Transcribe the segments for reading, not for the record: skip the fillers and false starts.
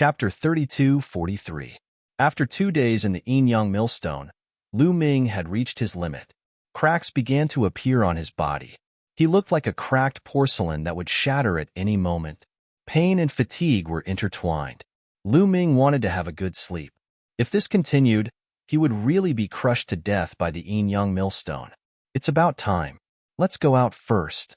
Chapter 32-43. After 2 days in the yin-yang millstone, Lu Ming had reached his limit. Cracks began to appear on his body. He looked like a cracked porcelain that would shatter at any moment. Pain and fatigue were intertwined. Lu Ming wanted to have a good sleep. If this continued, he would really be crushed to death by the yin-yang millstone. It's about time. Let's go out first.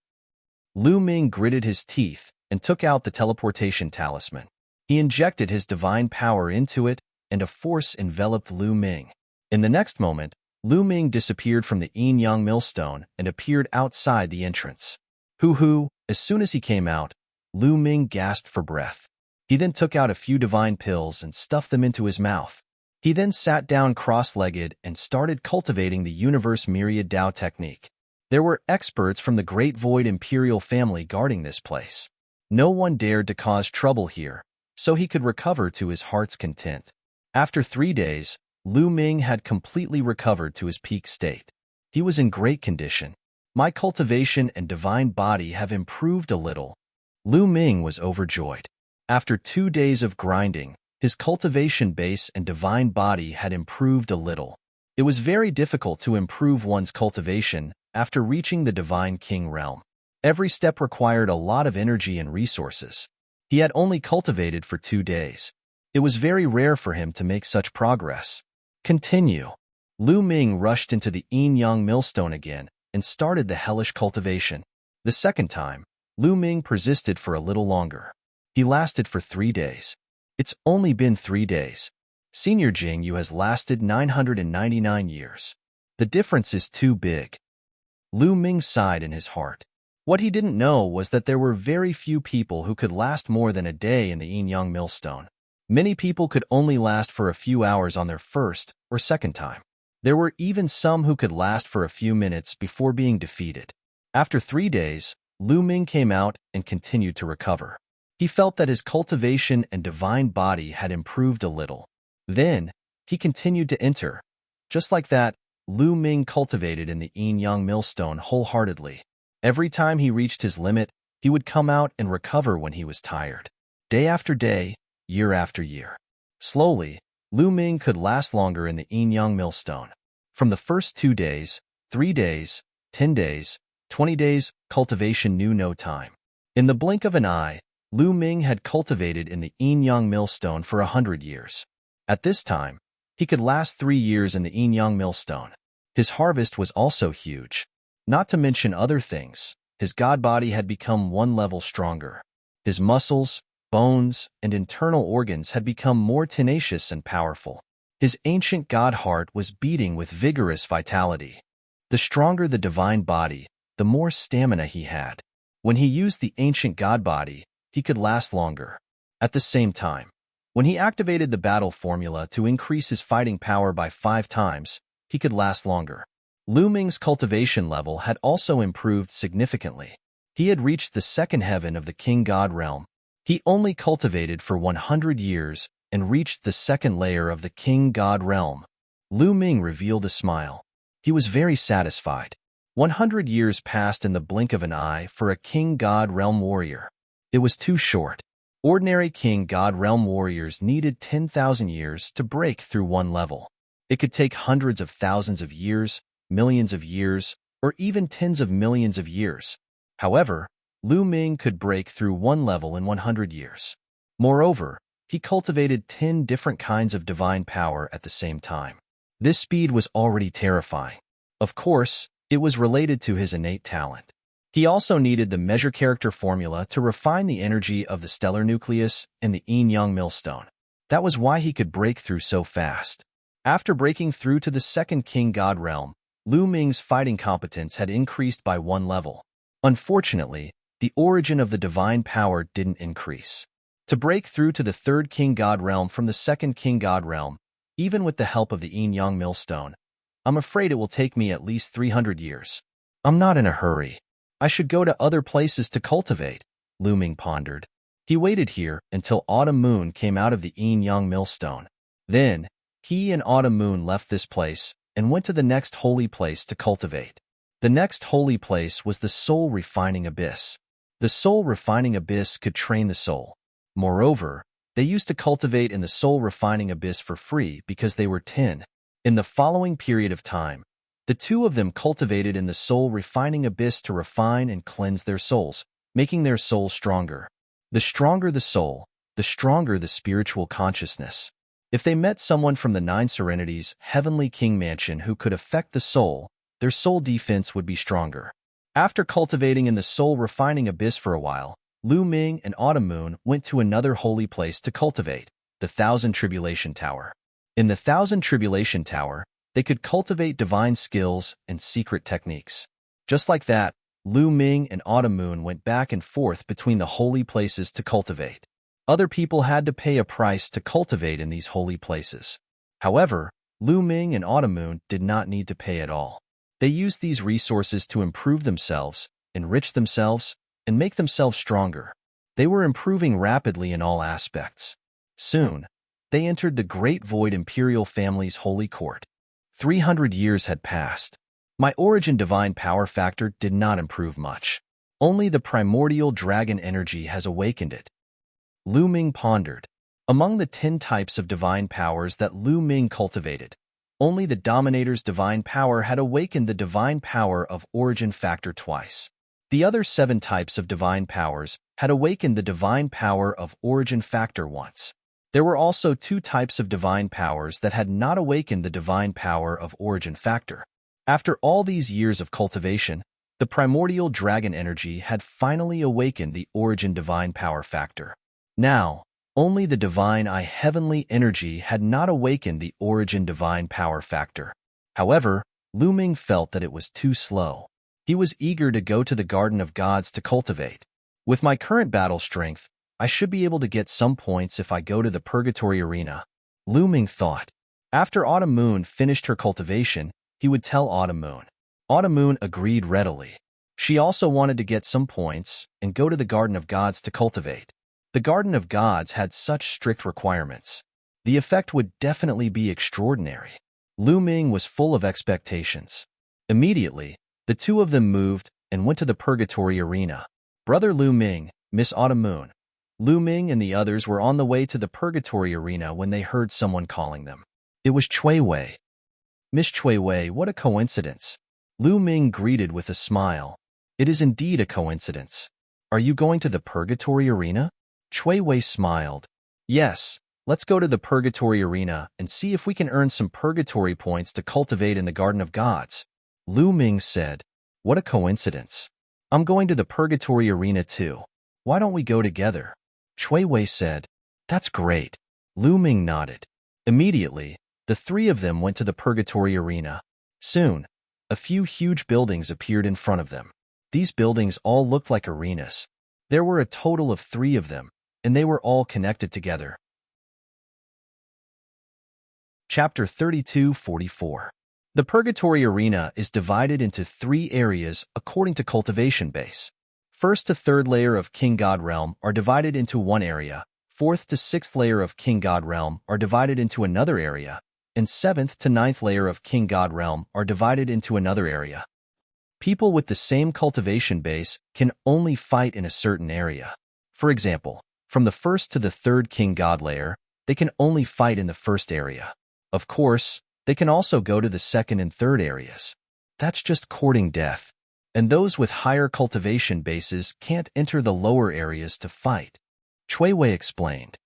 Lu Ming gritted his teeth and took out the teleportation talisman. He injected his divine power into it, and a force enveloped Lu Ming. In the next moment, Lu Ming disappeared from the yin-yang millstone and appeared outside the entrance. Hoo-hoo! As soon as he came out, Lu Ming gasped for breath. He then took out a few divine pills and stuffed them into his mouth. He then sat down cross-legged and started cultivating the universe myriad Dao technique. There were experts from the Great Void Imperial family guarding this place. No one dared to cause trouble here, so he could recover to his heart's content. After 3 days, Lu Ming had completely recovered to his peak state. He was in great condition. My cultivation and divine body have improved a little. Lu Ming was overjoyed. After 2 days of grinding, his cultivation base and divine body had improved a little. It was very difficult to improve one's cultivation after reaching the Divine King realm. Every step required a lot of energy and resources. He had only cultivated for 2 days. It was very rare for him to make such progress. Continue. Lu Ming rushed into the yin-yang millstone again and started the hellish cultivation. The second time, Lu Ming persisted for a little longer. He lasted for 3 days. It's only been 3 days. Senior Jingyu has lasted 999 years. The difference is too big. Lu Ming sighed in his heart. What he didn't know was that there were very few people who could last more than a day in the yin-yang millstone. Many people could only last for a few hours on their first or second time. There were even some who could last for a few minutes before being defeated. After 3 days, Lu Ming came out and continued to recover. He felt that his cultivation and divine body had improved a little. Then, he continued to enter. Just like that, Lu Ming cultivated in the yin-yang millstone wholeheartedly. Every time he reached his limit, he would come out and recover when he was tired. Day after day, year after year. Slowly, Lu Ming could last longer in the yin-yang millstone. From the first 2 days, 3 days, 10 days, 20 days, cultivation knew no time. In the blink of an eye, Lu Ming had cultivated in the yin-yang millstone for 100 years. At this time, he could last 3 years in the yin-yang millstone. His harvest was also huge. Not to mention other things, his god body had become 1 level stronger. His muscles, bones, and internal organs had become more tenacious and powerful. His ancient god heart was beating with vigorous vitality. The stronger the divine body, the more stamina he had. When he used the ancient god body, he could last longer. At the same time, when he activated the battle formula to increase his fighting power by 5 times, he could last longer. Lu Ming's cultivation level had also improved significantly. He had reached the second heaven of the King God realm. He only cultivated for 100 years and reached the second layer of the King God realm. Lu Ming revealed a smile. He was very satisfied. 100 years passed in the blink of an eye for a King God realm warrior. It was too short. Ordinary King God realm warriors needed 10,000 years to break through 1 level. It could take hundreds of thousands of years, millions of years, or even tens of millions of years. However, Lu Ming could break through 1 level in 100 years. Moreover, he cultivated 10 different kinds of divine power at the same time. This speed was already terrifying. Of course, it was related to his innate talent. He also needed the measure character formula to refine the energy of the stellar nucleus and the yin-yang millstone. That was why he could break through so fast. After breaking through to the second King God realm, Lu Ming's fighting competence had increased by 1 level. Unfortunately, the origin of the divine power didn't increase. To break through to the third King God realm from the second King God realm, even with the help of the yin-yang millstone, I'm afraid it will take me at least 300 years. I'm not in a hurry. I should go to other places to cultivate, Lu Ming pondered. He waited here until Autumn Moon came out of the yin-yang millstone. Then, he and Autumn Moon left this place and went to the next holy place to cultivate. The next holy place was the soul refining abyss. The soul refining abyss could train the soul. Moreover, They used to cultivate in the soul-refining abyss for free because they were 10. In the following period of time, the two of them cultivated in the soul-refining abyss to refine and cleanse their souls, making their souls stronger. The stronger the soul, the stronger the spiritual consciousness. If they met someone from the Nine Serenities' heavenly king mansion who could affect the soul, their soul defense would be stronger. After cultivating in the soul-refining abyss for a while, Lu Ming and Autumn Moon went to another holy place to cultivate, the Thousand Tribulation Tower. In the Thousand Tribulation Tower, they could cultivate divine skills and secret techniques. Just like that, Lu Ming and Autumn Moon went back and forth between the holy places to cultivate. Other people had to pay a price to cultivate in these holy places. However, Lu Ming and Autumn Moon did not need to pay at all. They used these resources to improve themselves, enrich themselves, and make themselves stronger. They were improving rapidly in all aspects. Soon, they entered the Great Void Imperial family's holy court. 300 years had passed. My origin divine power factor did not improve much. Only the primordial dragon energy has awakened it. Lu Ming pondered. Among the 10 types of divine powers that Lu Ming cultivated, only the Dominator's divine power had awakened the divine power of origin factor twice. The other 7 types of divine powers had awakened the divine power of origin factor once. There were also 2 types of divine powers that had not awakened the divine power of origin factor. After all these years of cultivation, the primordial dragon energy had finally awakened the origin divine power factor. Now, only the divine I heavenly energy had not awakened the origin divine power factor. However, Lu Ming felt that it was too slow. He was eager to go to the Garden of Gods to cultivate. With my current battle strength, I should be able to get some points if I go to the Purgatory Arena, Lu Ming thought. After Autumn Moon finished her cultivation, he would tell Autumn Moon. Autumn Moon agreed readily. She also wanted to get some points and go to the Garden of Gods to cultivate. The Garden of Gods had such strict requirements. The effect would definitely be extraordinary. Lu Ming was full of expectations. Immediately, the two of them moved and went to the Purgatory Arena. Brother Lu Ming, Miss Autumn Moon. Lu Ming and the others were on the way to the Purgatory Arena when they heard someone calling them. It was Cui Wei. Miss Cui Wei, what a coincidence. Lu Ming greeted with a smile. It is indeed a coincidence. Are you going to the Purgatory Arena? Cui Wei smiled. Yes, let's go to the Purgatory Arena and see if we can earn some Purgatory points to cultivate in the Garden of Gods. Lu Ming said. What a coincidence. I'm going to the Purgatory Arena too. Why don't we go together? Cui Wei said. That's great. Lu Ming nodded. Immediately, the 3 of them went to the Purgatory Arena. Soon, a few huge buildings appeared in front of them. These buildings all looked like arenas. There were a total of 3 of them, and they were all connected together. Chapter 32:44. The Purgatory Arena is divided into 3 areas according to cultivation base. 1st to 3rd layer of King God Realm are divided into one area, 4th to 6th layer of King God Realm are divided into another area, and 7th to 9th layer of King God Realm are divided into another area. People with the same cultivation base can only fight in a certain area. For example, from the 1st to the 3rd King God layer, they can only fight in the 1st area. Of course, they can also go to the 2nd and 3rd areas. That's just courting death. And those with higher cultivation bases can't enter the lower areas to fight. Cui Wei explained.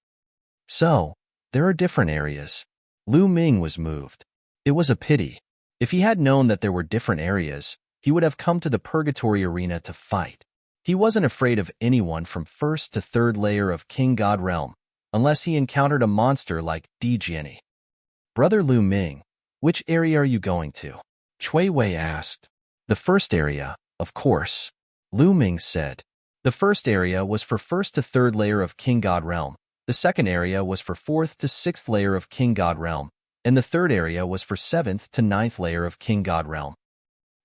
So, there are different areas. Lu Ming was moved. It was a pity. If he had known that there were different areas, he would have come to the Purgatory Arena to fight. He wasn't afraid of anyone from 1st to 3rd layer of King God Realm, unless he encountered a monster like Di Jianni. Brother Lu Ming, which area are you going to? Cui Wei asked. The 1st area, of course. Lu Ming said. The 1st area was for 1st to 3rd layer of King God Realm, the 2nd area was for 4th to 6th layer of King God Realm, and the 3rd area was for 7th to 9th layer of King God Realm.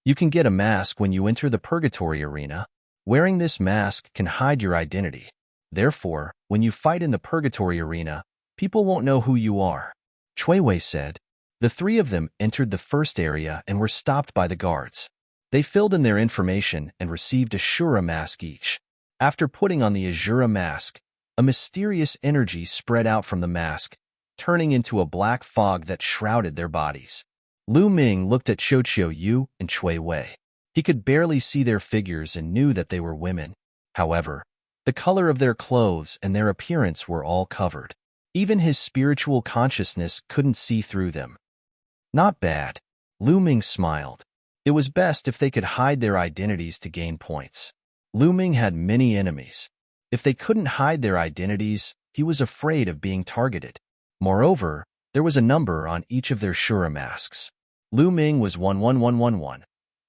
You can get a mask when you enter the Purgatory Arena. Wearing this mask can hide your identity. Therefore, when you fight in the Purgatory Arena, people won't know who you are. Cui Wei said. The 3 of them entered the 1st area and were stopped by the guards. They filled in their information and received a Shura mask each. After putting on the Azura mask, A mysterious energy spread out from the mask, turning into a black fog that shrouded their bodies. Lu Ming looked at Xiao Yu and Cui Wei. He could barely see their figures and knew that they were women. However, the color of their clothes and their appearance were all covered. Even his spiritual consciousness couldn't see through them. Not bad. Lu Ming smiled. It was best if they could hide their identities to gain points. Lu Ming had many enemies. If they couldn't hide their identities, he was afraid of being targeted. Moreover, there was a number on each of their Shura masks. Lu Ming was 11111.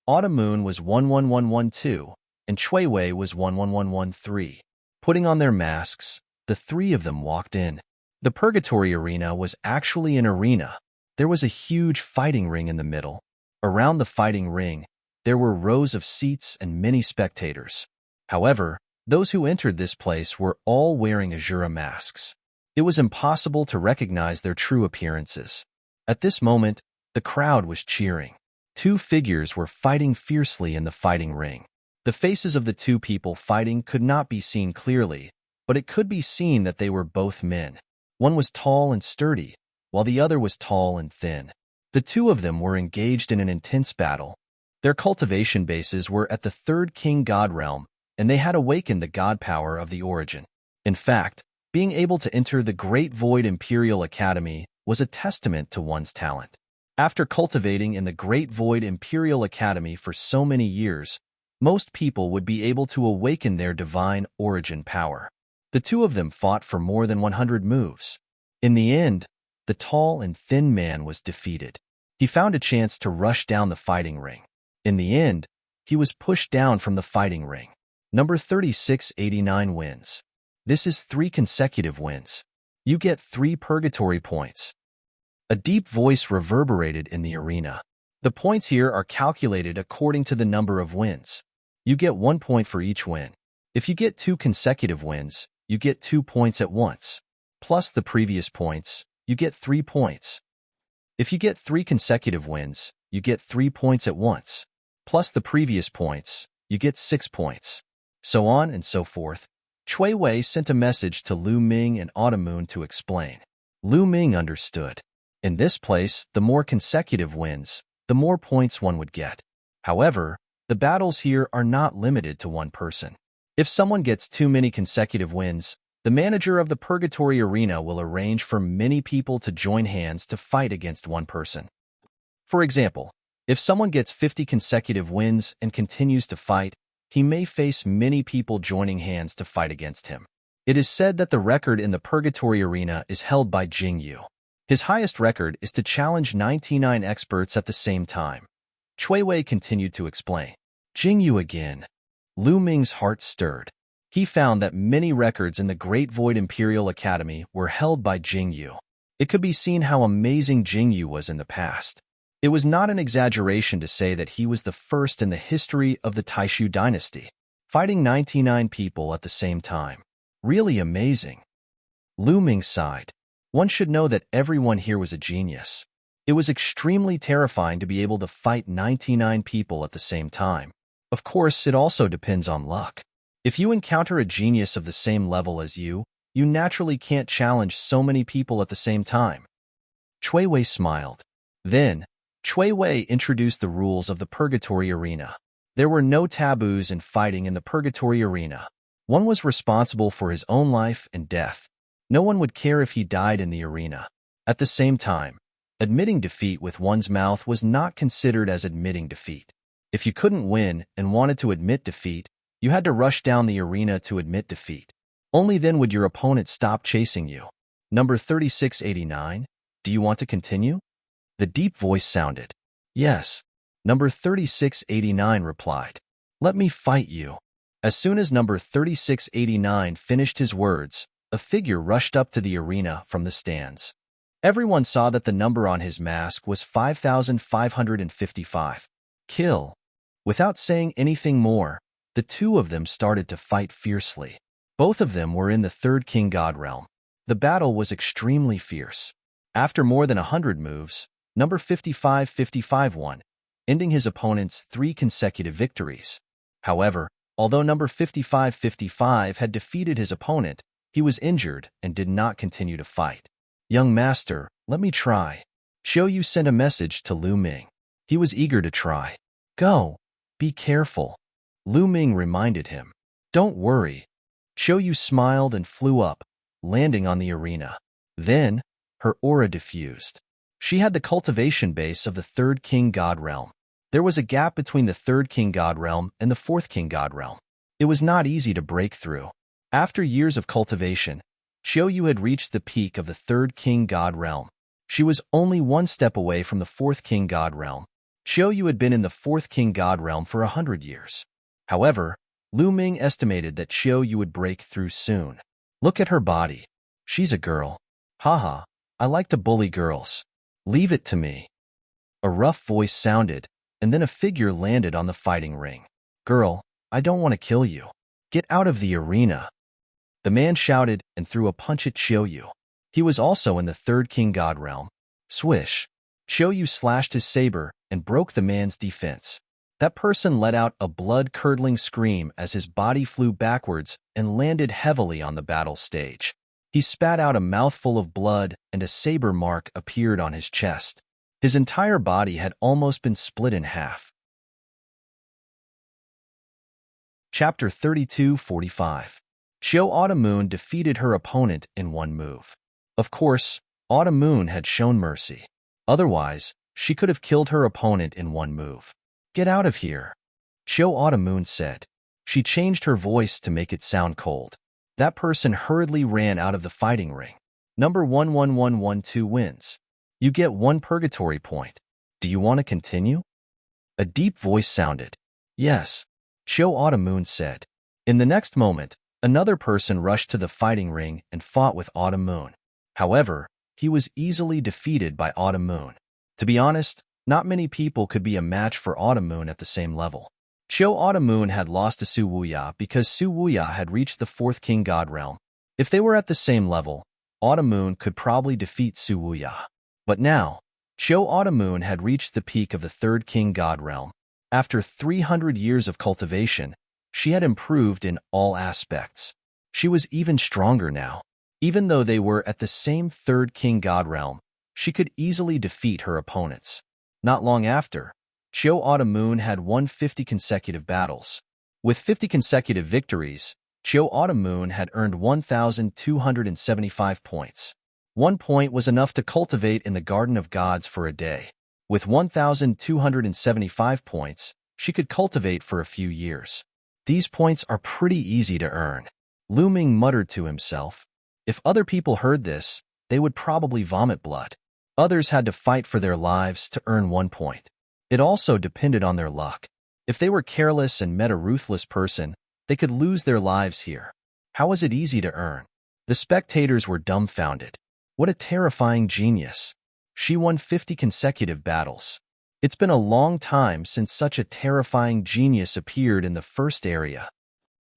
Autumn Moon was 11112, and Cui Wei was 11113. Putting on their masks, the three of them walked in. The Purgatory Arena was actually an arena. There was a huge fighting ring in the middle. Around the fighting ring, there were rows of seats and many spectators. However, those who entered this place were all wearing Azura masks. It was impossible to recognize their true appearances. At this moment, the crowd was cheering. Two figures were fighting fiercely in the fighting ring. The faces of the two people fighting could not be seen clearly, but it could be seen that they were both men. One was tall and sturdy, while the other was tall and thin. The two of them were engaged in an intense battle. Their cultivation bases were at the third king god realm, and they had awakened the god power of the origin. In fact, being able to enter the Great Void Imperial Academy was a testament to one's talent. After cultivating in the Great Void Imperial Academy for so many years, most people would be able to awaken their divine origin power. The two of them fought for more than 100 moves. In the end, the tall and thin man was defeated. He found a chance to rush down the fighting ring. In the end, he was pushed down from the fighting ring. Number 3689 wins. This is 3 consecutive wins. You get 3 purgatory points. A deep voice reverberated in the arena. The points here are calculated according to the number of wins. You get 1 point for each win. If you get 2 consecutive wins, you get 2 points at once. Plus the previous points, you get 3 points. If you get 3 consecutive wins, you get 3 points at once. Plus the previous points, you get 6 points. So on and so forth. Cui Wei sent a message to Lu Ming and Autumn Moon to explain. Lu Ming understood. In this place, the more consecutive wins, the more points one would get. However, the battles here are not limited to one person. If someone gets too many consecutive wins, the manager of the Purgatory Arena will arrange for many people to join hands to fight against one person. For example, if someone gets 50 consecutive wins and continues to fight, he may face many people joining hands to fight against him. It is said that the record in the Purgatory Arena is held by Jing Yu. His highest record is to challenge 99 experts at the same time. Cui Wei continued to explain. Jing Yu again. Lu Ming's heart stirred. He found that many records in the Great Void Imperial Academy were held by Jing Yu. It could be seen how amazing Jing Yu was in the past. It was not an exaggeration to say that he was the first in the history of the Taishu dynasty, fighting 99 people at the same time. Really amazing. Lu Ming sighed. One should know that everyone here was a genius. It was extremely terrifying to be able to fight 99 people at the same time. Of course, it also depends on luck. If you encounter a genius of the same level as you naturally can't challenge so many people at the same time. Cui Wei smiled. Then, Cui Wei introduced the rules of the Purgatory Arena. There were no taboos in fighting in the Purgatory Arena. One was responsible for his own life and death. No one would care if he died in the arena. At the same time, admitting defeat with one's mouth was not considered as admitting defeat. If you couldn't win and wanted to admit defeat, you had to rush down the arena to admit defeat. Only then would your opponent stop chasing you. Number 3689, do you want to continue? The deep voice sounded. Yes. Number 3689 replied. Let me fight you. As soon as number 3689 finished his words, a figure rushed up to the arena from the stands. Everyone saw that the number on his mask was 5,555. Kill. Without saying anything more, the two of them started to fight fiercely. Both of them were in the third king god realm. The battle was extremely fierce. After more than 100 moves, number 5555 won, ending his opponent's 3 consecutive victories. However, although number 5555 had defeated his opponent, He was injured and did not continue to fight. Young master, let me try. Xiaoyu sent a message to Lu Ming. He was eager to try. Go. Be careful. Lu Ming reminded him. Don't worry. Xiaoyu smiled and flew up, landing on the arena. Then, her aura diffused. She had the cultivation base of the third king god realm. There was a gap between the third king god realm and the fourth king god realm. It was not easy to break through. After years of cultivation, Xiaoyu had reached the peak of the third king god realm. She was only one step away from the fourth king god realm. Xiaoyu had been in the fourth king god realm for 100 years. However, Lu Ming estimated that Xiaoyu would break through soon. Look at her body. She's a girl. Haha, I like to bully girls. Leave it to me. A rough voice sounded, and then a figure landed on the fighting ring. Girl, I don't want to kill you. Get out of the arena. The man shouted and threw a punch at Xiaoyu. He was also in the third king god realm. Swish. Xiaoyu slashed his saber and broke the man's defense. That person let out a blood-curdling scream as his body flew backwards and landed heavily on the battle stage. He spat out a mouthful of blood and a saber mark appeared on his chest. His entire body had almost been split in half. Chapter 32:45. Xiao Autumn defeated her opponent in one move. Of course, Autumn had shown mercy. Otherwise, she could have killed her opponent in one move. Get out of here, Xiao Autumn said. She changed her voice to make it sound cold. That person hurriedly ran out of the fighting ring. Number 11112 wins. You get 1 purgatory point. Do you want to continue? A deep voice sounded. Yes, Xiao Autumn said. In the next moment, another person rushed to the fighting ring and fought with Autumn. However, he was easily defeated by Autumn. To be honest, not many people could be a match for Autumn at the same level. Xiao Autumn had lost to Su Wuya because Su Wuya had reached the fourth king god realm. If they were at the same level, Autumn could probably defeat Su Wuya. But now, Xiao Autumn had reached the peak of the third king god realm. After 300 years of cultivation, she had improved in all aspects. She was even stronger now. Even though they were at the same third king god realm, she could easily defeat her opponents. Not long after, Xiao Autumn had won 50 consecutive battles. With 50 consecutive victories, Xiao Autumn had earned 1,275 points. 1 point was enough to cultivate in the Garden of Gods for a day. With 1,275 points, she could cultivate for a few years. These points are pretty easy to earn. Lu Ming muttered to himself. If other people heard this, they would probably vomit blood. Others had to fight for their lives to earn 1 point. It also depended on their luck. If they were careless and met a ruthless person, they could lose their lives here. How was it easy to earn? The spectators were dumbfounded. What a terrifying genius. She won 50 consecutive battles. It's been a long time since such a terrifying genius appeared in the first area.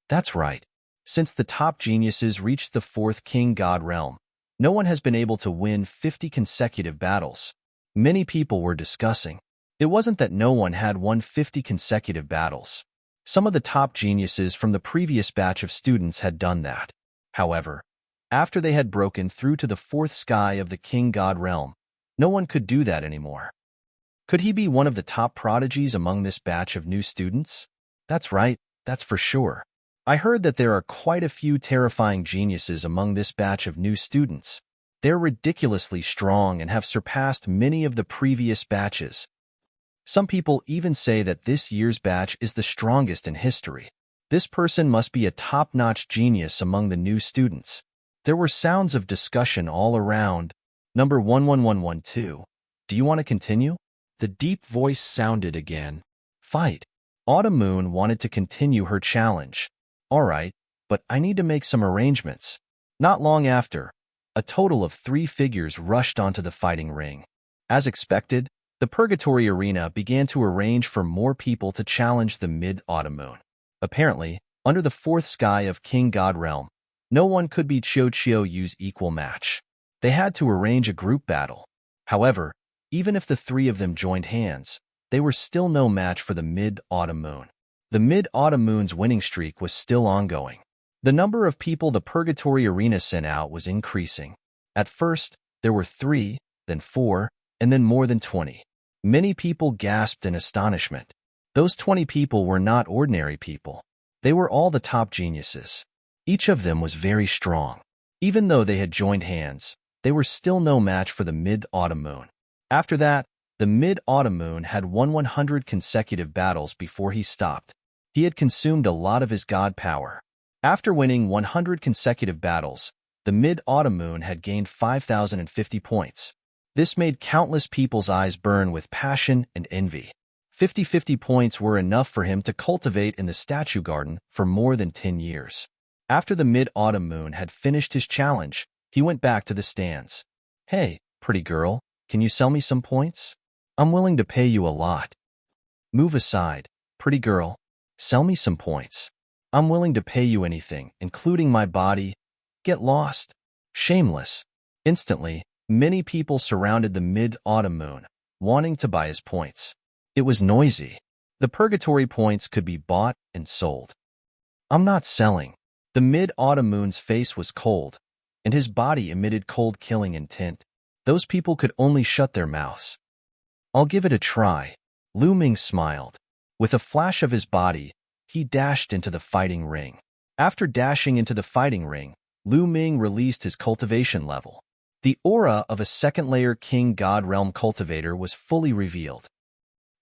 That's right. Since the top geniuses reached the fourth king god realm, no one has been able to win 50 consecutive battles. Many people were discussing. It wasn't that no one had won 50 consecutive battles. Some of the top geniuses from the previous batch of students had done that. However, after they had broken through to the fourth sky of the king god realm, no one could do that anymore. Could he be one of the top prodigies among this batch of new students? That's right, that's for sure. I heard that there are quite a few terrifying geniuses among this batch of new students. They're ridiculously strong and have surpassed many of the previous batches. Some people even say that this year's batch is the strongest in history. This person must be a top-notch genius among the new students. There were sounds of discussion all around. Number 11112. Do you want to continue? The deep voice sounded again. Fight. Autumn wanted to continue her challenge. All right, but I need to make some arrangements. Not long after, a total of 3 figures rushed onto the fighting ring. As expected, the Purgatory Arena began to arrange for more people to challenge the Mid-Autumn Moon. Apparently, under the fourth sky of King God Realm, no one could beat Xiaoyu's equal match. They had to arrange a group battle. However, even if the 3 of them joined hands, they were still no match for the Mid-Autumn Moon. The Mid-Autumn Moon's winning streak was still ongoing. The number of people the Purgatory Arena sent out was increasing. At first, there were 3, then 4, and then more than 20. Many people gasped in astonishment. Those 20 people were not ordinary people. They were all the top geniuses. Each of them was very strong. Even though they had joined hands, they were still no match for the Mid-Autumn Moon. After that, the Mid-Autumn Moon had won 100 consecutive battles before he stopped. He had consumed a lot of his god power. After winning 100 consecutive battles, the Mid-Autumn Moon had gained 5,050 points. This made countless people's eyes burn with passion and envy. 50 points were enough for him to cultivate in the statue garden for more than 10 years. After the Mid-Autumn Moon had finished his challenge, he went back to the stands. "Hey, pretty girl, can you sell me some points? I'm willing to pay you a lot." "Move aside, pretty girl. Sell me some points. I'm willing to pay you anything, including my body. Get lost." Shameless. Instantly, many people surrounded the Mid-Autumn Moon, wanting to buy his points. It was noisy. The Purgatory points could be bought and sold. "I'm not selling." The Mid-Autumn Moon's face was cold, and his body emitted cold-killing intent. Those people could only shut their mouths. "I'll give it a try." Lu Ming smiled. With a flash of his body, he dashed into the fighting ring. After dashing into the fighting ring, Lu Ming released his cultivation level. The aura of a second-layer King God Realm Cultivator was fully revealed.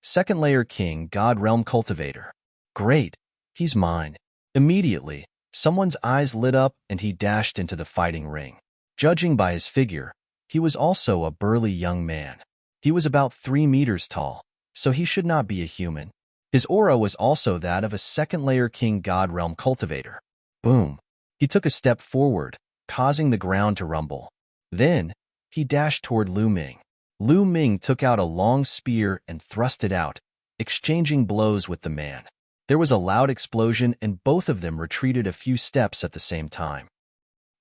Second-layer King God Realm Cultivator. Great, he's mine. Immediately, someone's eyes lit up and he dashed into the fighting ring. Judging by his figure, he was also a burly young man. He was about 3 meters tall, so he should not be a human. His aura was also that of a second-layer King God Realm Cultivator. Boom. He took a step forward, causing the ground to rumble. Then, he dashed toward Lu Ming. Lu Ming took out a long spear and thrust it out, exchanging blows with the man. There was a loud explosion and both of them retreated a few steps at the same time.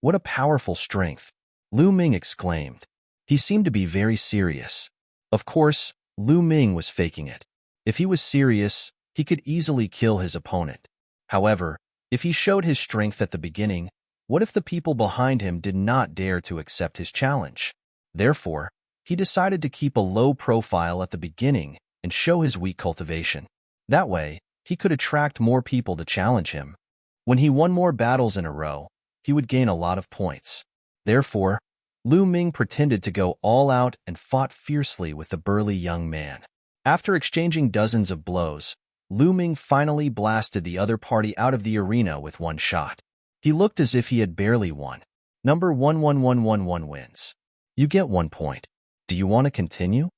"What a powerful strength!" Lu Ming exclaimed. He seemed to be very serious. Of course, Lu Ming was faking it. If he was serious, he could easily kill his opponent. However, if he showed his strength at the beginning, what if the people behind him did not dare to accept his challenge? Therefore, he decided to keep a low profile at the beginning and show his weak cultivation. That way, he could attract more people to challenge him. When he won more battles in a row, he would gain a lot of points. Therefore, Lu Ming pretended to go all out and fought fiercely with the burly young man. After exchanging dozens of blows, Lu Ming finally blasted the other party out of the arena with one shot. He looked as if he had barely won. Number 11111 wins. You get 1 point. Do you want to continue?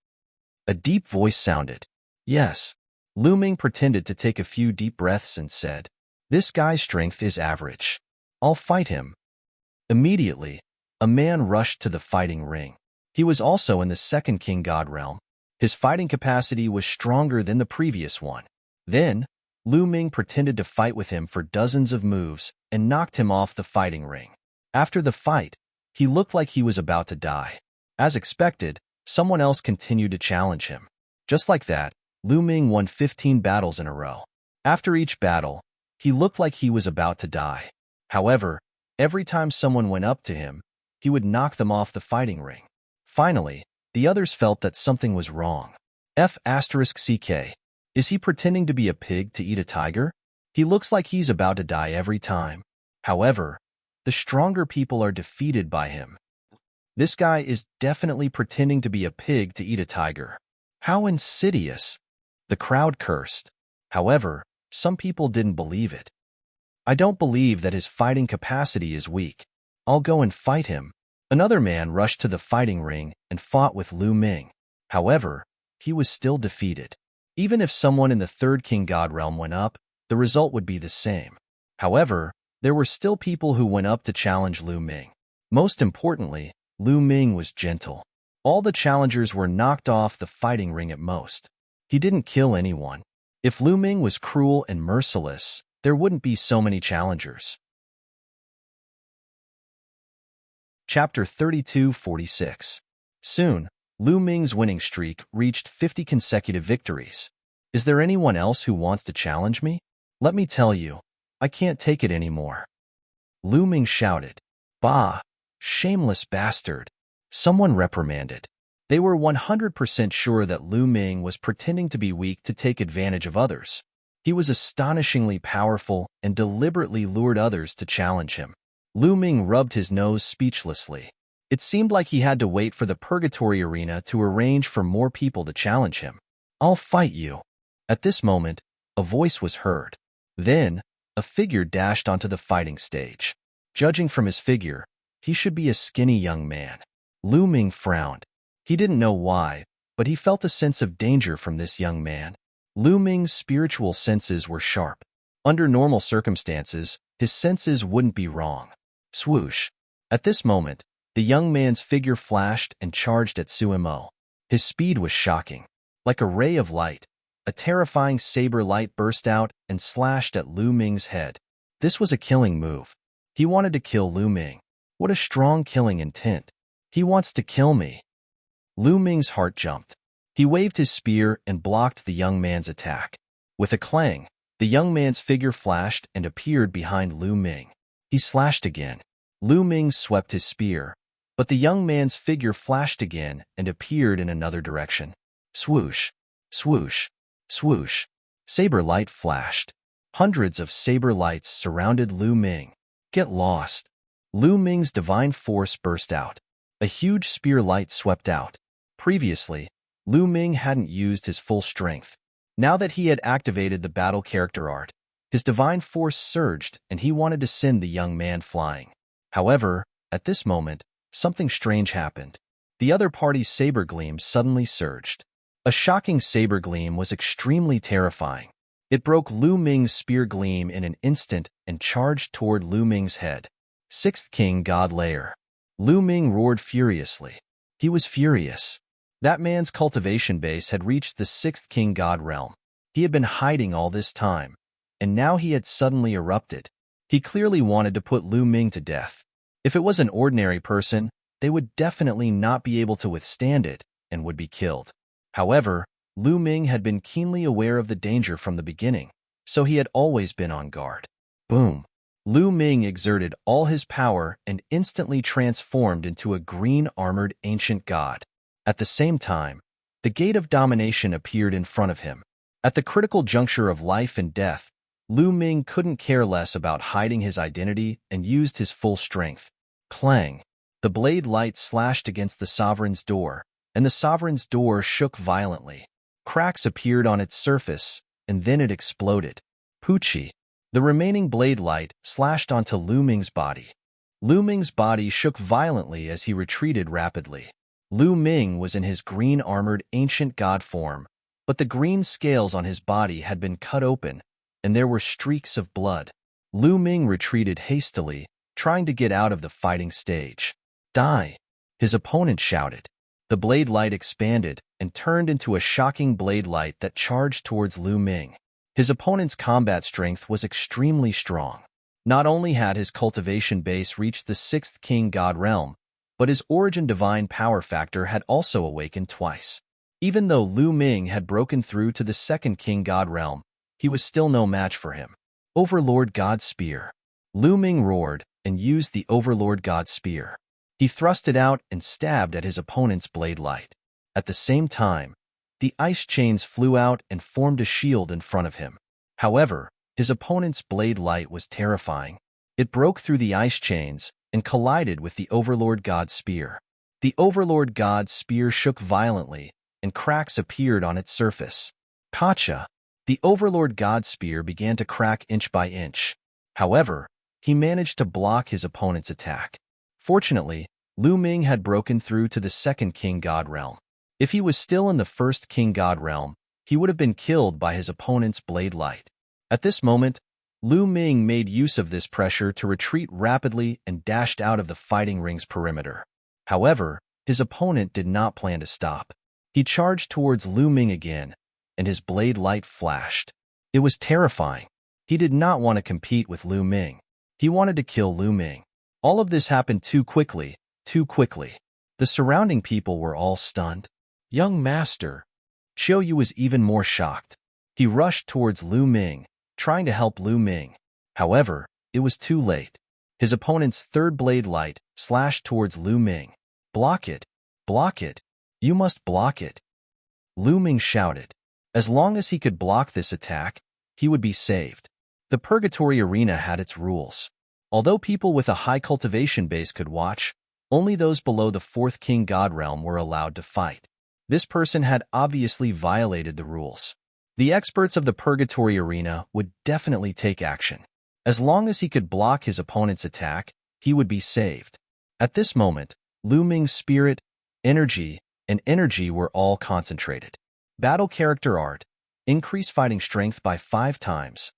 A deep voice sounded. Yes. Lu Ming pretended to take a few deep breaths and said, "This guy's strength is average. I'll fight him." Immediately, a man rushed to the fighting ring. He was also in the second King God realm. His fighting capacity was stronger than the previous one. Then, Lu Ming pretended to fight with him for dozens of moves and knocked him off the fighting ring. After the fight, he looked like he was about to die. As expected, someone else continued to challenge him. Just like that, Lu Ming won 15 battles in a row. After each battle, he looked like he was about to die. However, every time someone went up to him, he would knock them off the fighting ring. Finally, the others felt that something was wrong. F***CK. Is he pretending to be a pig to eat a tiger? He looks like he's about to die every time. However, the stronger people are defeated by him. This guy is definitely pretending to be a pig to eat a tiger. How insidious! The crowd cursed. However, some people didn't believe it. "I don't believe that his fighting capacity is weak. I'll go and fight him." Another man rushed to the fighting ring and fought with Lu Ming. However, he was still defeated. Even if someone in the third King God realm went up, the result would be the same. However, there were still people who went up to challenge Lu Ming. Most importantly, Lu Ming was gentle. All the challengers were knocked off the fighting ring at most. He didn't kill anyone. If Lu Ming was cruel and merciless, there wouldn't be so many challengers. Chapter 3246. Soon, Lu Ming's winning streak reached 50 consecutive victories. "Is there anyone else who wants to challenge me? Let me tell you, I can't take it anymore." Lu Ming shouted. Bah! Shameless bastard! Someone reprimanded. They were 100% sure that Lu Ming was pretending to be weak to take advantage of others. He was astonishingly powerful and deliberately lured others to challenge him. Lu Ming rubbed his nose speechlessly. It seemed like he had to wait for the purgatory arena to arrange for more people to challenge him. I'll fight you. At this moment, a voice was heard. Then, a figure dashed onto the fighting stage. Judging from his figure, he should be a skinny young man. Lu Ming frowned. He didn't know why, but he felt a sense of danger from this young man. Lu Ming's spiritual senses were sharp. Under normal circumstances, his senses wouldn't be wrong. Swoosh. At this moment, the young man's figure flashed and charged at Suemo. His speed was shocking. Like a ray of light, a terrifying saber light burst out and slashed at Lu Ming's head. This was a killing move. He wanted to kill Lu Ming. What a strong killing intent. He wants to kill me. Lu Ming's heart jumped. He waved his spear and blocked the young man's attack. With a clang, the young man's figure flashed and appeared behind Lu Ming. He slashed again. Lu Ming swept his spear, but the young man's figure flashed again and appeared in another direction. Swoosh, swoosh, swoosh. Saber light flashed. Hundreds of saber lights surrounded Lu Ming. Get lost. Lu Ming's divine force burst out. A huge spear light swept out. Previously, Lu Ming hadn't used his full strength. Now that he had activated the battle character art, his divine force surged and he wanted to send the young man flying. However, at this moment, something strange happened. The other party's saber gleam suddenly surged. A shocking saber gleam was extremely terrifying. It broke Lu Ming's spear gleam in an instant and charged toward Lu Ming's head. Sixth King God Layer. Lu Ming roared furiously. He was furious. That man's cultivation base had reached the sixth King God realm. He had been hiding all this time, and now he had suddenly erupted. He clearly wanted to put Lu Ming to death. If it was an ordinary person, they would definitely not be able to withstand it and would be killed. However, Lu Ming had been keenly aware of the danger from the beginning, so he had always been on guard. Boom! Lu Ming exerted all his power and instantly transformed into a green-armored ancient god. At the same time, the gate of domination appeared in front of him. At the critical juncture of life and death, Lu Ming couldn't care less about hiding his identity and used his full strength. Clang! The blade light slashed against the sovereign's door, and the sovereign's door shook violently. Cracks appeared on its surface, and then it exploded. Poochie! The remaining blade light slashed onto Lu Ming's body. Lu Ming's body shook violently as he retreated rapidly. Lu Ming was in his green-armored ancient god form, but the green scales on his body had been cut open, and there were streaks of blood. Lu Ming retreated hastily, trying to get out of the fighting stage. Die! His opponent shouted. The blade light expanded and turned into a shocking blade light that charged towards Lu Ming. His opponent's combat strength was extremely strong. Not only had his cultivation base reached the sixth King God realm, but his origin divine power factor had also awakened twice. Even though Lu Ming had broken through to the second King God realm, he was still no match for him. Overlord God Spear. Lu Ming roared and used the Overlord God Spear. He thrust it out and stabbed at his opponent's blade light. At the same time, the ice chains flew out and formed a shield in front of him. However, his opponent's blade light was terrifying. It broke through the ice chains and collided with the Overlord God Spear. The Overlord God Spear shook violently, and cracks appeared on its surface. Gotcha! The Overlord God Spear began to crack inch by inch. However, he managed to block his opponent's attack. Fortunately, Lu Ming had broken through to the second King God realm. If he was still in the first King God realm, he would have been killed by his opponent's blade light. At this moment, Lu Ming made use of this pressure to retreat rapidly and dashed out of the fighting ring's perimeter. However, his opponent did not plan to stop. He charged towards Lu Ming again, and his blade light flashed. It was terrifying. He did not want to compete with Lu Ming. He wanted to kill Lu Ming. All of this happened too quickly, too quickly. The surrounding people were all stunned. Young master. Qiu Yu was even more shocked. He rushed towards Lu Ming, trying to help Lu Ming. However, it was too late. His opponent's third blade light slashed towards Lu Ming. "Block it! Block it! You must block it!" Lu Ming shouted. As long as he could block this attack, he would be saved. The Purgatory Arena had its rules. Although people with a high cultivation base could watch, only those below the fourth King God realm were allowed to fight. This person had obviously violated the rules. The experts of the Purgatory Arena would definitely take action. As long as he could block his opponent's attack, he would be saved. At this moment, Lu Ming's spirit, energy, and energy were all concentrated. Battle character art. Increase fighting strength by 5 times.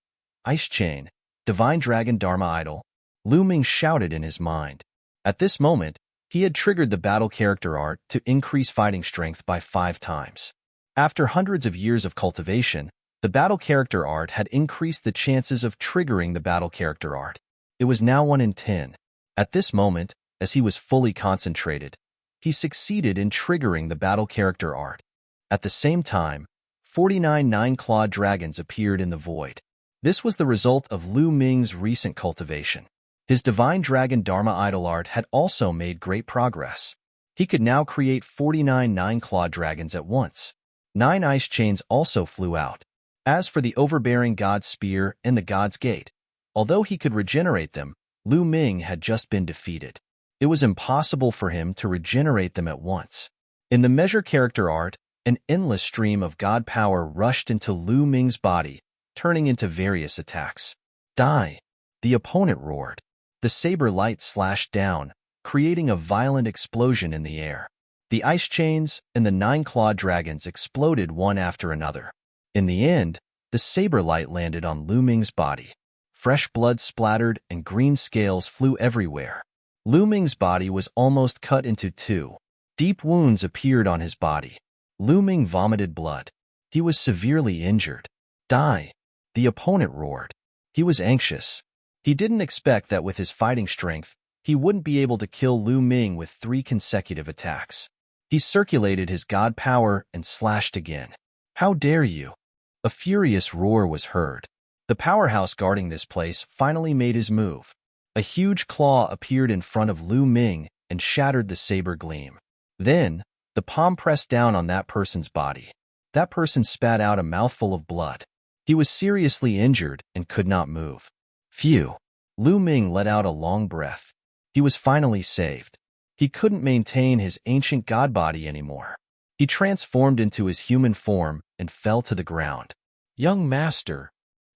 Ice Chain. Divine Dragon Dharma Idol. Lu Ming shouted in his mind. At this moment, he had triggered the battle character art to increase fighting strength by 5 times. After hundreds of years of cultivation, the battle character art had increased the chances of triggering the battle character art. It was now 1 in 10. At this moment, as he was fully concentrated, he succeeded in triggering the battle character art. At the same time, 49 nine-clawed dragons appeared in the void. This was the result of Lu Ming's recent cultivation. His Divine Dragon Dharma Idol art had also made great progress. He could now create 49 nine-clawed dragons at once. 9 ice chains also flew out. As for the overbearing God's Spear and the God's Gate, although he could regenerate them, Lu Ming had just been defeated. It was impossible for him to regenerate them at once. In the measure character art, an endless stream of God power rushed into Lu Ming's body, turning into various attacks. Die! The opponent roared. The saber light slashed down, creating a violent explosion in the air. The ice chains and the 9-clawed dragons exploded one after another. In the end, the saber light landed on Lu Ming's body. Fresh blood splattered and green scales flew everywhere. Lu Ming's body was almost cut into 2. Deep wounds appeared on his body. Lu Ming vomited blood. He was severely injured. Die! The opponent roared. He was anxious. He didn't expect that with his fighting strength, he wouldn't be able to kill Lu Ming with 3 consecutive attacks. He circulated his god power and slashed again. "How dare you!" A furious roar was heard. The powerhouse guarding this place finally made his move. A huge claw appeared in front of Lu Ming and shattered the saber gleam. Then, the palm pressed down on that person's body. That person spat out a mouthful of blood. He was seriously injured and could not move. Phew! Lu Ming let out a long breath. He was finally saved. He couldn't maintain his ancient god body anymore. He transformed into his human form and fell to the ground. "Young master!"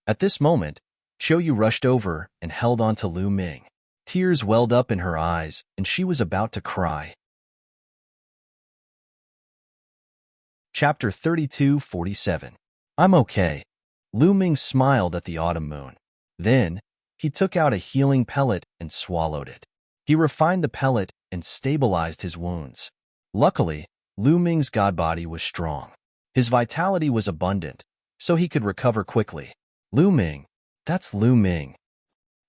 At this moment, Qiuyu rushed over and held on to Lu Ming. Tears welled up in her eyes, and she was about to cry. Chapter 32:47. I'm okay. Lu Ming smiled at the autumn moon. Then, he took out a healing pellet and swallowed it. He refined the pellet and stabilized his wounds. Luckily, Lu Ming's god body was strong. His vitality was abundant, so he could recover quickly. Lu Ming. That's Lu Ming.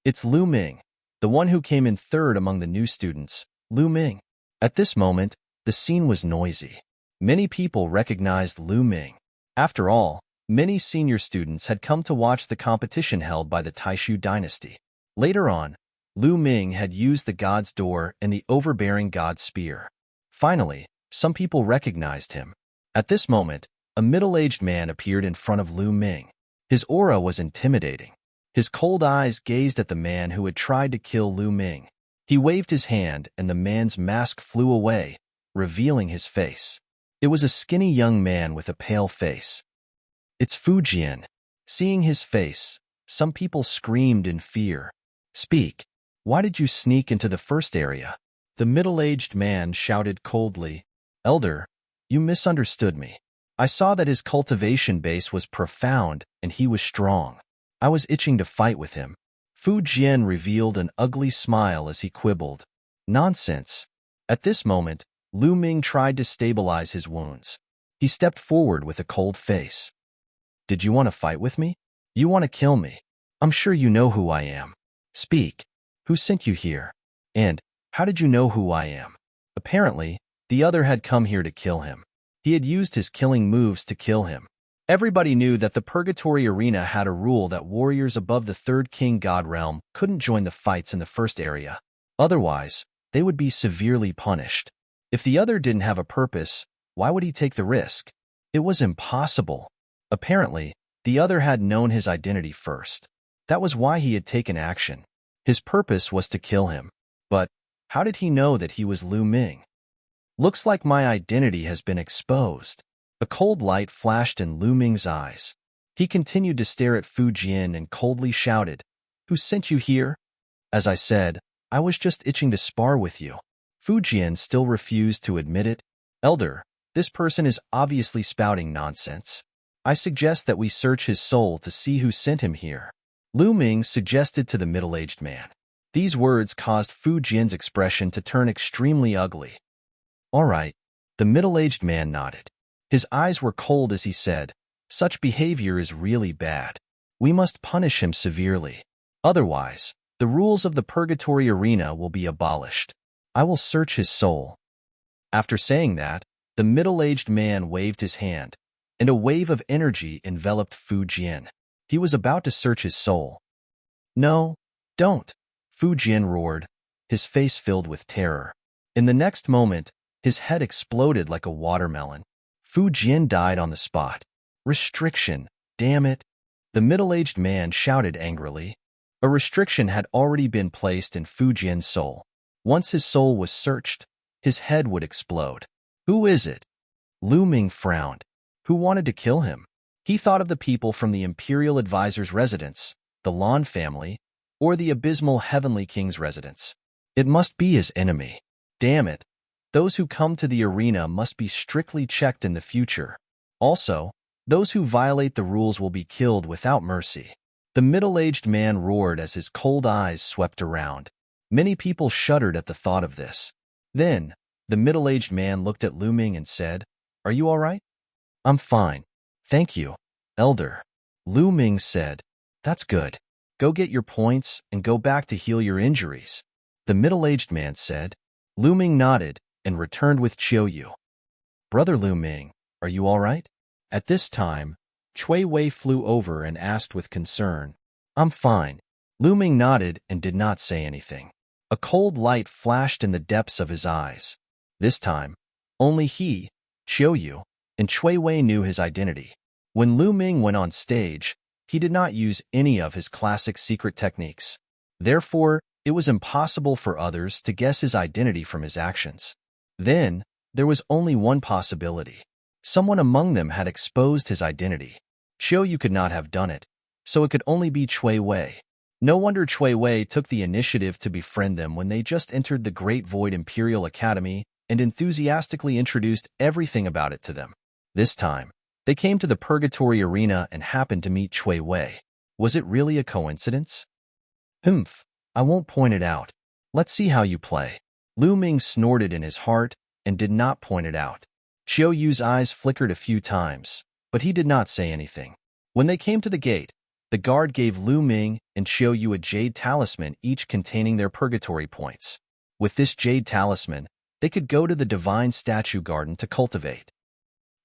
It's Lu Ming, the one who came in third among the new students, Lu Ming. At this moment, the scene was noisy. Many people recognized Lu Ming. After all, many senior students had come to watch the competition held by the Taishu dynasty. Later on, Lu Ming had used the God's Door and the overbearing God's Spear. Finally, some people recognized him. At this moment, a middle-aged man appeared in front of Lu Ming. His aura was intimidating. His cold eyes gazed at the man who had tried to kill Lu Ming. He waved his hand and the man's mask flew away, revealing his face. It was a skinny young man with a pale face. It's Fu Jian. Seeing his face, some people screamed in fear. Speak. Why did you sneak into the first area? The middle-aged man shouted coldly. Elder, you misunderstood me. I saw that his cultivation base was profound and he was strong. I was itching to fight with him. Fu Jian revealed an ugly smile as he quibbled. Nonsense. At this moment, Lu Ming tried to stabilize his wounds. He stepped forward with a cold face. Did you want to fight with me? You want to kill me? I'm sure you know who I am. Speak. Who sent you here? And how did you know who I am? Apparently, the other had come here to kill him. He had used his killing moves to kill him. Everybody knew that the Purgatory Arena had a rule that warriors above the third King God realm couldn't join the fights in the first area. Otherwise, they would be severely punished. If the other didn't have a purpose, why would he take the risk? It was impossible. Apparently, the other had known his identity first. That was why he had taken action. His purpose was to kill him. But how did he know that he was Lu Ming? Looks like my identity has been exposed. A cold light flashed in Lu Ming's eyes. He continued to stare at Fu Jian and coldly shouted, "Who sent you here?" As I said, I was just itching to spar with you. Fu Jian still refused to admit it. Elder, this person is obviously spouting nonsense. I suggest that we search his soul to see who sent him here. Lu Ming suggested to the middle-aged man. These words caused Fu Jian's expression to turn extremely ugly. All right, the middle-aged man nodded. His eyes were cold as he said, "Such behavior is really bad. We must punish him severely. Otherwise, the rules of the Purgatory Arena will be abolished. I will search his soul." After saying that, the middle-aged man waved his hand, and a wave of energy enveloped Fu Jian. He was about to search his soul. "No, don't," Fu Jian roared, his face filled with terror. In the next moment, his head exploded like a watermelon. Fu Jian died on the spot. Restriction, damn it! The middle-aged man shouted angrily. A restriction had already been placed in Fu Jian's soul. Once his soul was searched, his head would explode. Who is it? Lu Ming frowned. Who wanted to kill him? He thought of the people from the Imperial Advisor's residence, the Lan family, or the abysmal Heavenly King's residence. It must be his enemy. Damn it! Those who come to the arena must be strictly checked in the future. Also, those who violate the rules will be killed without mercy. The middle-aged man roared as his cold eyes swept around. Many people shuddered at the thought of this. Then, the middle-aged man looked at Lu Ming and said, "Are you all right?" "I'm fine. Thank you, Elder." Lu Ming said, "That's good. Go get your points and go back to heal your injuries." The middle-aged man said. Lu Ming nodded and returned with Qiuyu. "Brother Lu Ming, are you all right?" At this time, Cui Wei flew over and asked with concern. "I'm fine." Lu Ming nodded and did not say anything. A cold light flashed in the depths of his eyes. This time, only he, Qiuyu, and Cui Wei knew his identity. When Lu Ming went on stage, he did not use any of his classic secret techniques. Therefore, it was impossible for others to guess his identity from his actions. Then, there was only one possibility. Someone among them had exposed his identity. Qiuyu could not have done it, so it could only be Cui Wei. No wonder Cui Wei took the initiative to befriend them when they just entered the Great Void Imperial Academy and enthusiastically introduced everything about it to them. This time, they came to the Purgatory Arena and happened to meet Cui Wei. Was it really a coincidence? Humph, I won't point it out. Let's see how you play. Lu Ming snorted in his heart and did not point it out. Qiuyu's eyes flickered a few times, but he did not say anything. When they came to the gate, the guard gave Lu Ming and Qiuyu a jade talisman, each containing their purgatory points. With this jade talisman, they could go to the Divine Statue Garden to cultivate.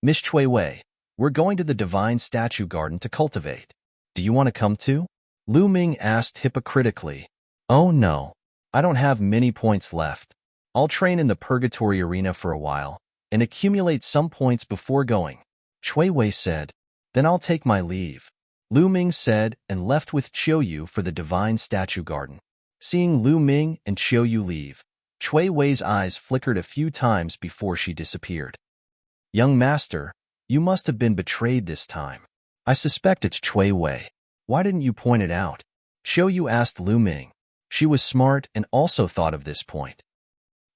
"Miss Cui Wei, we're going to the Divine Statue Garden to cultivate. Do you want to come too?" Lu Ming asked hypocritically. "Oh no, I don't have many points left. I'll train in the Purgatory Arena for a while and accumulate some points before going." Cui Wei said, "Then I'll take my leave." Lu Ming said and left with Qiuyu for the Divine Statue Garden. Seeing Lu Ming and Qiuyu leave, Cui Wei's eyes flickered a few times before she disappeared. "Young master, you must have been betrayed this time. I suspect it's Cui Wei. Why didn't you point it out?" Qiuyu asked Lu Ming. She was smart and also thought of this point.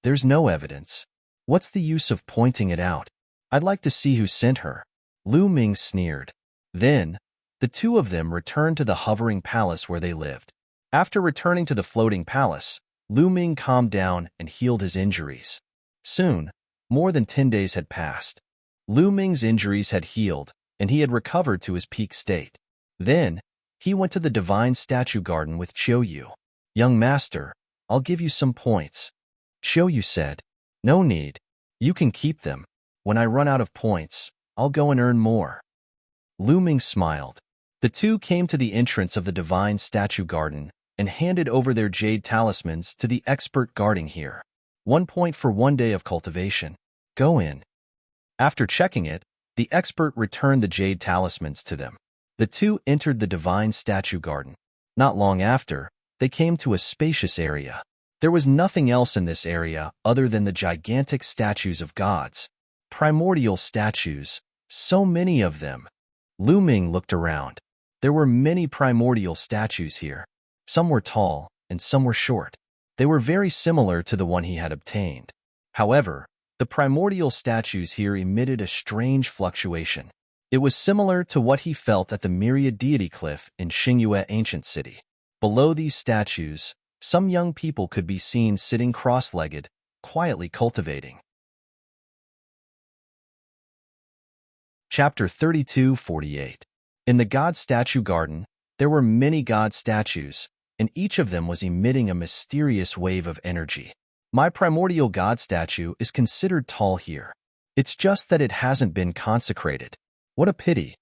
"There's no evidence. What's the use of pointing it out? I'd like to see who sent her." Lu Ming sneered. Then, the two of them returned to the hovering palace where they lived. After returning to the floating palace, Lu Ming calmed down and healed his injuries. Soon, more than 10 days had passed. Lu Ming's injuries had healed, and he had recovered to his peak state. Then, he went to the Divine Statue Garden with Qiuyu. "Young master, I'll give you some points." Qiuyu said, "No need. You can keep them. When I run out of points, I'll go and earn more." Lu Ming smiled. The two came to the entrance of the divine statue garden and handed over their jade talismans to the expert guarding here. 1 point for 1 day of cultivation. Go in. After checking it, the expert returned the jade talismans to them. The two entered the divine statue garden. Not long after, they came to a spacious area. There was nothing else in this area other than the gigantic statues of gods. Primordial statues, so many of them. Lu Ming looked around. There were many primordial statues here. Some were tall, and some were short. They were very similar to the one he had obtained. However, the primordial statues here emitted a strange fluctuation. It was similar to what he felt at the Myriad Deity Cliff in Xingyue Ancient City. Below these statues, some young people could be seen sitting cross-legged, quietly cultivating. Chapter 32:48. In the God Statue Garden, there were many God statues, and each of them was emitting a mysterious wave of energy. My primordial God statue is considered tall here. It's just that it hasn't been consecrated. What a pity.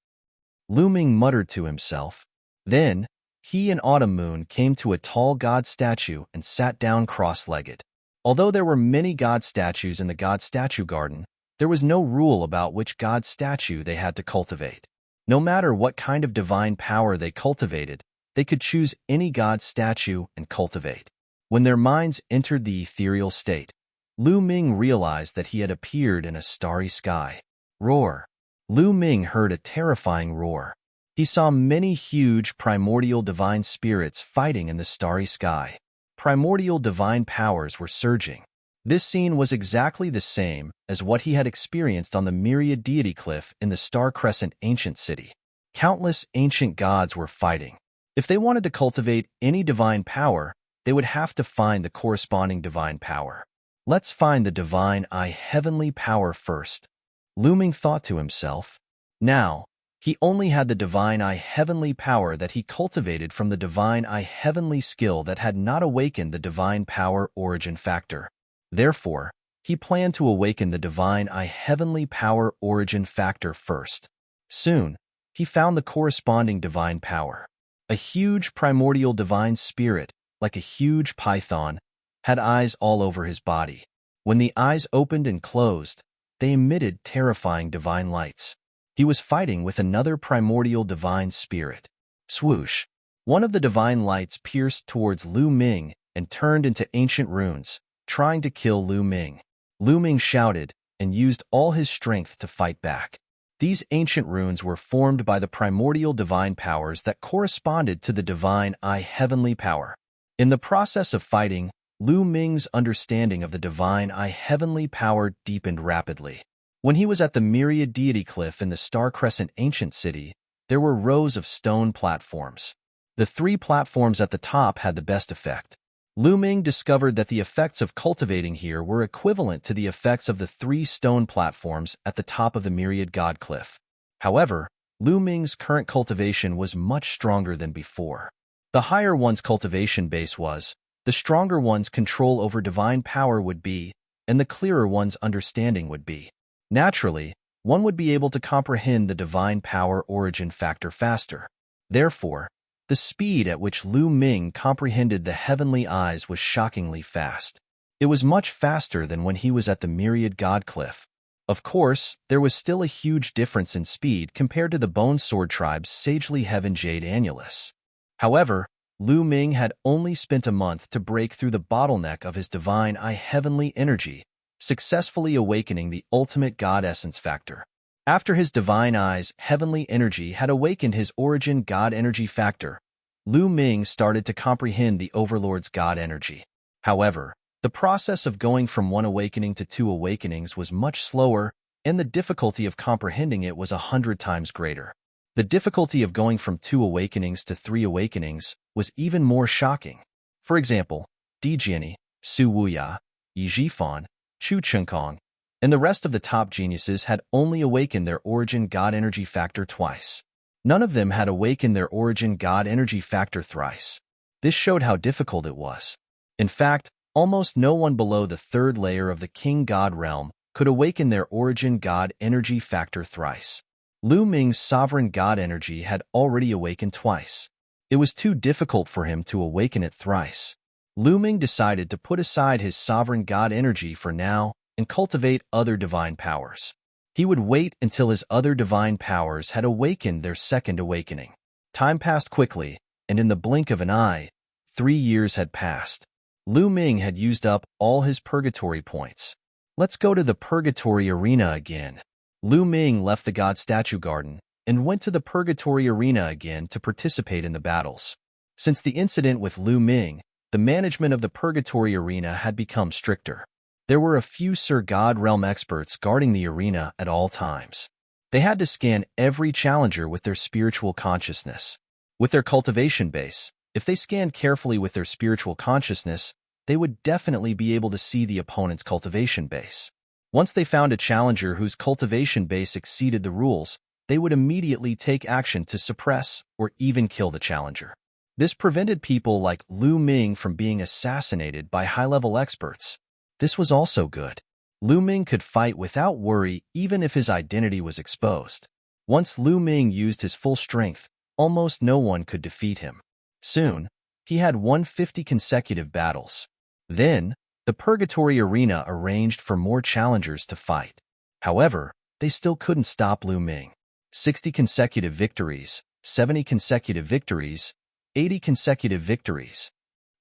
Lu Ming muttered to himself. Then, he and Autumn Moon came to a tall God statue and sat down cross-legged. Although there were many God statues in the God Statue Garden, there was no rule about which God statue they had to cultivate. No matter what kind of divine power they cultivated, they could choose any God statue and cultivate. When their minds entered the ethereal state, Lu Ming realized that he had appeared in a starry sky. Roar! Lu Ming heard a terrifying roar. He saw many huge primordial divine spirits fighting in the starry sky. Primordial divine powers were surging. This scene was exactly the same as what he had experienced on the Myriad Deity Cliff in the Star Crescent Ancient City. Countless ancient gods were fighting. If they wanted to cultivate any divine power, they would have to find the corresponding divine power. Let's find the divine heavenly power first. Lu Ming thought to himself. Now, he only had the divine heavenly power that he cultivated from the divine heavenly skill that had not awakened the divine power origin factor. Therefore, he planned to awaken the divine heavenly power origin factor first. Soon, he found the corresponding divine power. A huge primordial divine spirit, like a huge python, had eyes all over his body. When the eyes opened and closed, they emitted terrifying divine lights. He was fighting with another primordial divine spirit. Swoosh! One of the divine lights pierced towards Lu Ming and turned into ancient runes, trying to kill Lu Ming. Lu Ming shouted and used all his strength to fight back. These ancient runes were formed by the primordial divine powers that corresponded to the divine heavenly power. In the process of fighting, Lu Ming's understanding of the divine heavenly power deepened rapidly. When he was at the Myriad Deity Cliff in the Star Crescent Ancient City, there were rows of stone platforms. The 3 platforms at the top had the best effect. Lu Ming discovered that the effects of cultivating here were equivalent to the effects of the 3 stone platforms at the top of the Myriad God Cliff. However, Lu Ming's current cultivation was much stronger than before. The higher one's cultivation base was, the stronger one's control over divine power would be, and the clearer one's understanding would be. Naturally, one would be able to comprehend the divine power origin factor faster. Therefore, the speed at which Lu Ming comprehended the heavenly eyes was shockingly fast. It was much faster than when he was at the Myriad God Cliff. Of course, there was still a huge difference in speed compared to the Bone Sword Tribe's Sagely Heaven Jade Annulus. However, Lu Ming had only spent a month to break through the bottleneck of his divine heavenly energy, successfully awakening the ultimate God Essence factor. After his divine eye's heavenly energy had awakened his origin God energy factor, Lu Ming started to comprehend the Overlord's God energy. However, the process of going from 1 awakening to 2 awakenings was much slower, and the difficulty of comprehending it was 100 times greater. The difficulty of going from 2 awakenings to 3 awakenings was even more shocking. For example, Dijiani, Su Wuya, Yi Jifan, Chu Chunkong, and the rest of the top geniuses had only awakened their origin God energy factor twice. None of them had awakened their origin God energy factor thrice. This showed how difficult it was. In fact, almost no one below the 3rd layer of the King God realm could awaken their origin God energy factor thrice. Lu Ming's sovereign god energy had already awakened twice. It was too difficult for him to awaken it thrice. Lu Ming decided to put aside his sovereign god energy for now and cultivate other divine powers. He would wait until his other divine powers had awakened their second awakening. Time passed quickly, and in the blink of an eye, 3 years had passed. Lu Ming had used up all his purgatory points. Let's go to the purgatory arena again. Lu Ming left the god statue garden and went to the purgatory arena again to participate in the battles. Since the incident with Lu Ming, the management of the purgatory arena had become stricter. There were a few Sir God Realm experts guarding the arena at all times. They had to scan every challenger with their spiritual consciousness. With their cultivation base, if they scanned carefully with their spiritual consciousness, they would definitely be able to see the opponent's cultivation base. Once they found a challenger whose cultivation base exceeded the rules, they would immediately take action to suppress or even kill the challenger. This prevented people like Lu Ming from being assassinated by high-level experts. This was also good. Lu Ming could fight without worry even if his identity was exposed. Once Lu Ming used his full strength, almost no one could defeat him. Soon, he had won 50 consecutive battles. Then, the Purgatory Arena arranged for more challengers to fight. However, they still couldn't stop Lu Ming. 60 consecutive victories, 70 consecutive victories, 80 consecutive victories.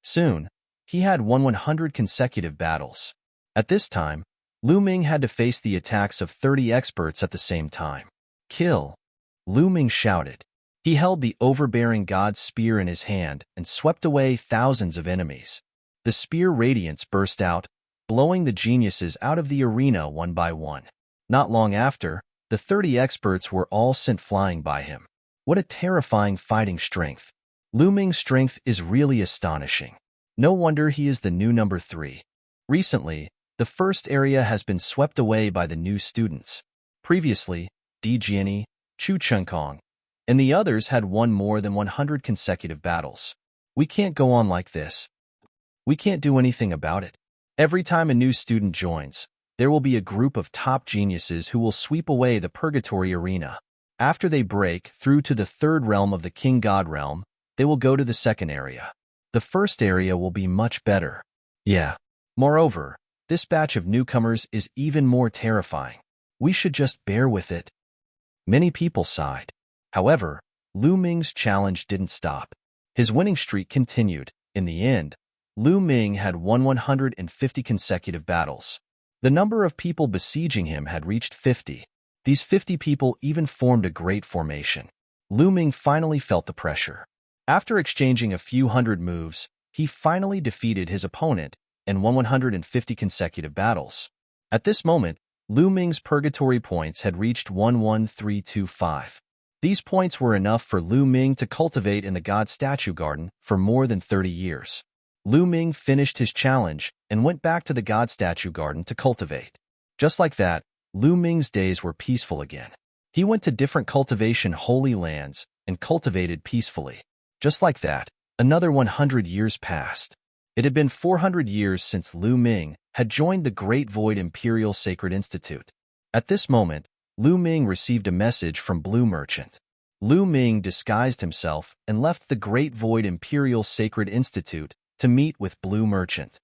Soon, he had won 100 consecutive battles. At this time, Lu Ming had to face the attacks of 30 experts at the same time. Kill! Lu Ming shouted. He held the overbearing god's spear in his hand and swept away thousands of enemies. The spear radiance burst out, blowing the geniuses out of the arena one by one. Not long after, the 30 experts were all sent flying by him. What a terrifying fighting strength! Lu Ming's strength is really astonishing. No wonder he is the new number 3. Recently, the first area has been swept away by the new students. Previously, Di Jiani, Chu Chenkong, and the others had won more than 100 consecutive battles. We can't go on like this. We can't do anything about it. Every time a new student joins, there will be a group of top geniuses who will sweep away the Purgatory Arena. After they break through to the third realm of the King God Realm, they will go to the second area. The first area will be much better. Yeah. Moreover, this batch of newcomers is even more terrifying. We should just bear with it. Many people sighed. However, Lu Ming's challenge didn't stop. His winning streak continued. In the end, Lu Ming had won 150 consecutive battles. The number of people besieging him had reached 50. These 50 people even formed a great formation. Lu Ming finally felt the pressure. After exchanging a few hundred moves, he finally defeated his opponent and won 150 consecutive battles. At this moment, Lu Ming's purgatory points had reached 11325. These points were enough for Lu Ming to cultivate in the God Statue Garden for more than 30 years. Lu Ming finished his challenge and went back to the God Statue Garden to cultivate. Just like that, Lu Ming's days were peaceful again. He went to different cultivation holy lands and cultivated peacefully. Just like that, another 100 years passed. It had been 400 years since Lu Ming had joined the Great Void Imperial Sacred Institute. At this moment, Lu Ming received a message from Blue Merchant. Lu Ming disguised himself and left the Great Void Imperial Sacred Institute to meet with Blue Merchant.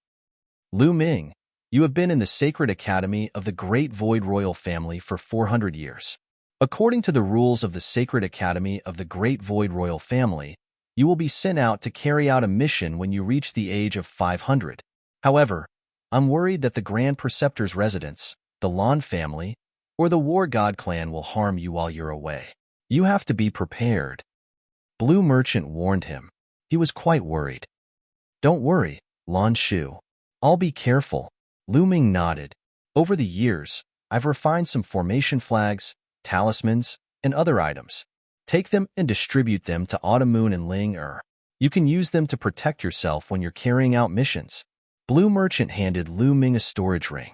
Lu Ming, you have been in the Sacred Academy of the Great Void Royal Family for 400 years. According to the rules of the Sacred Academy of the Great Void Royal Family, you will be sent out to carry out a mission when you reach the age of 500. However, I'm worried that the Grand Preceptor's residence, the Lan family, or the War God clan will harm you while you're away. You have to be prepared. Blue Merchant warned him. He was quite worried. Don't worry, Lan Shu. I'll be careful. Lu Ming nodded. Over the years, I've refined some formation flags, talismans, and other items. Take them and distribute them to Autumn Moon and Ling Er. You can use them to protect yourself when you're carrying out missions. Blue Merchant handed Lu Ming a storage ring.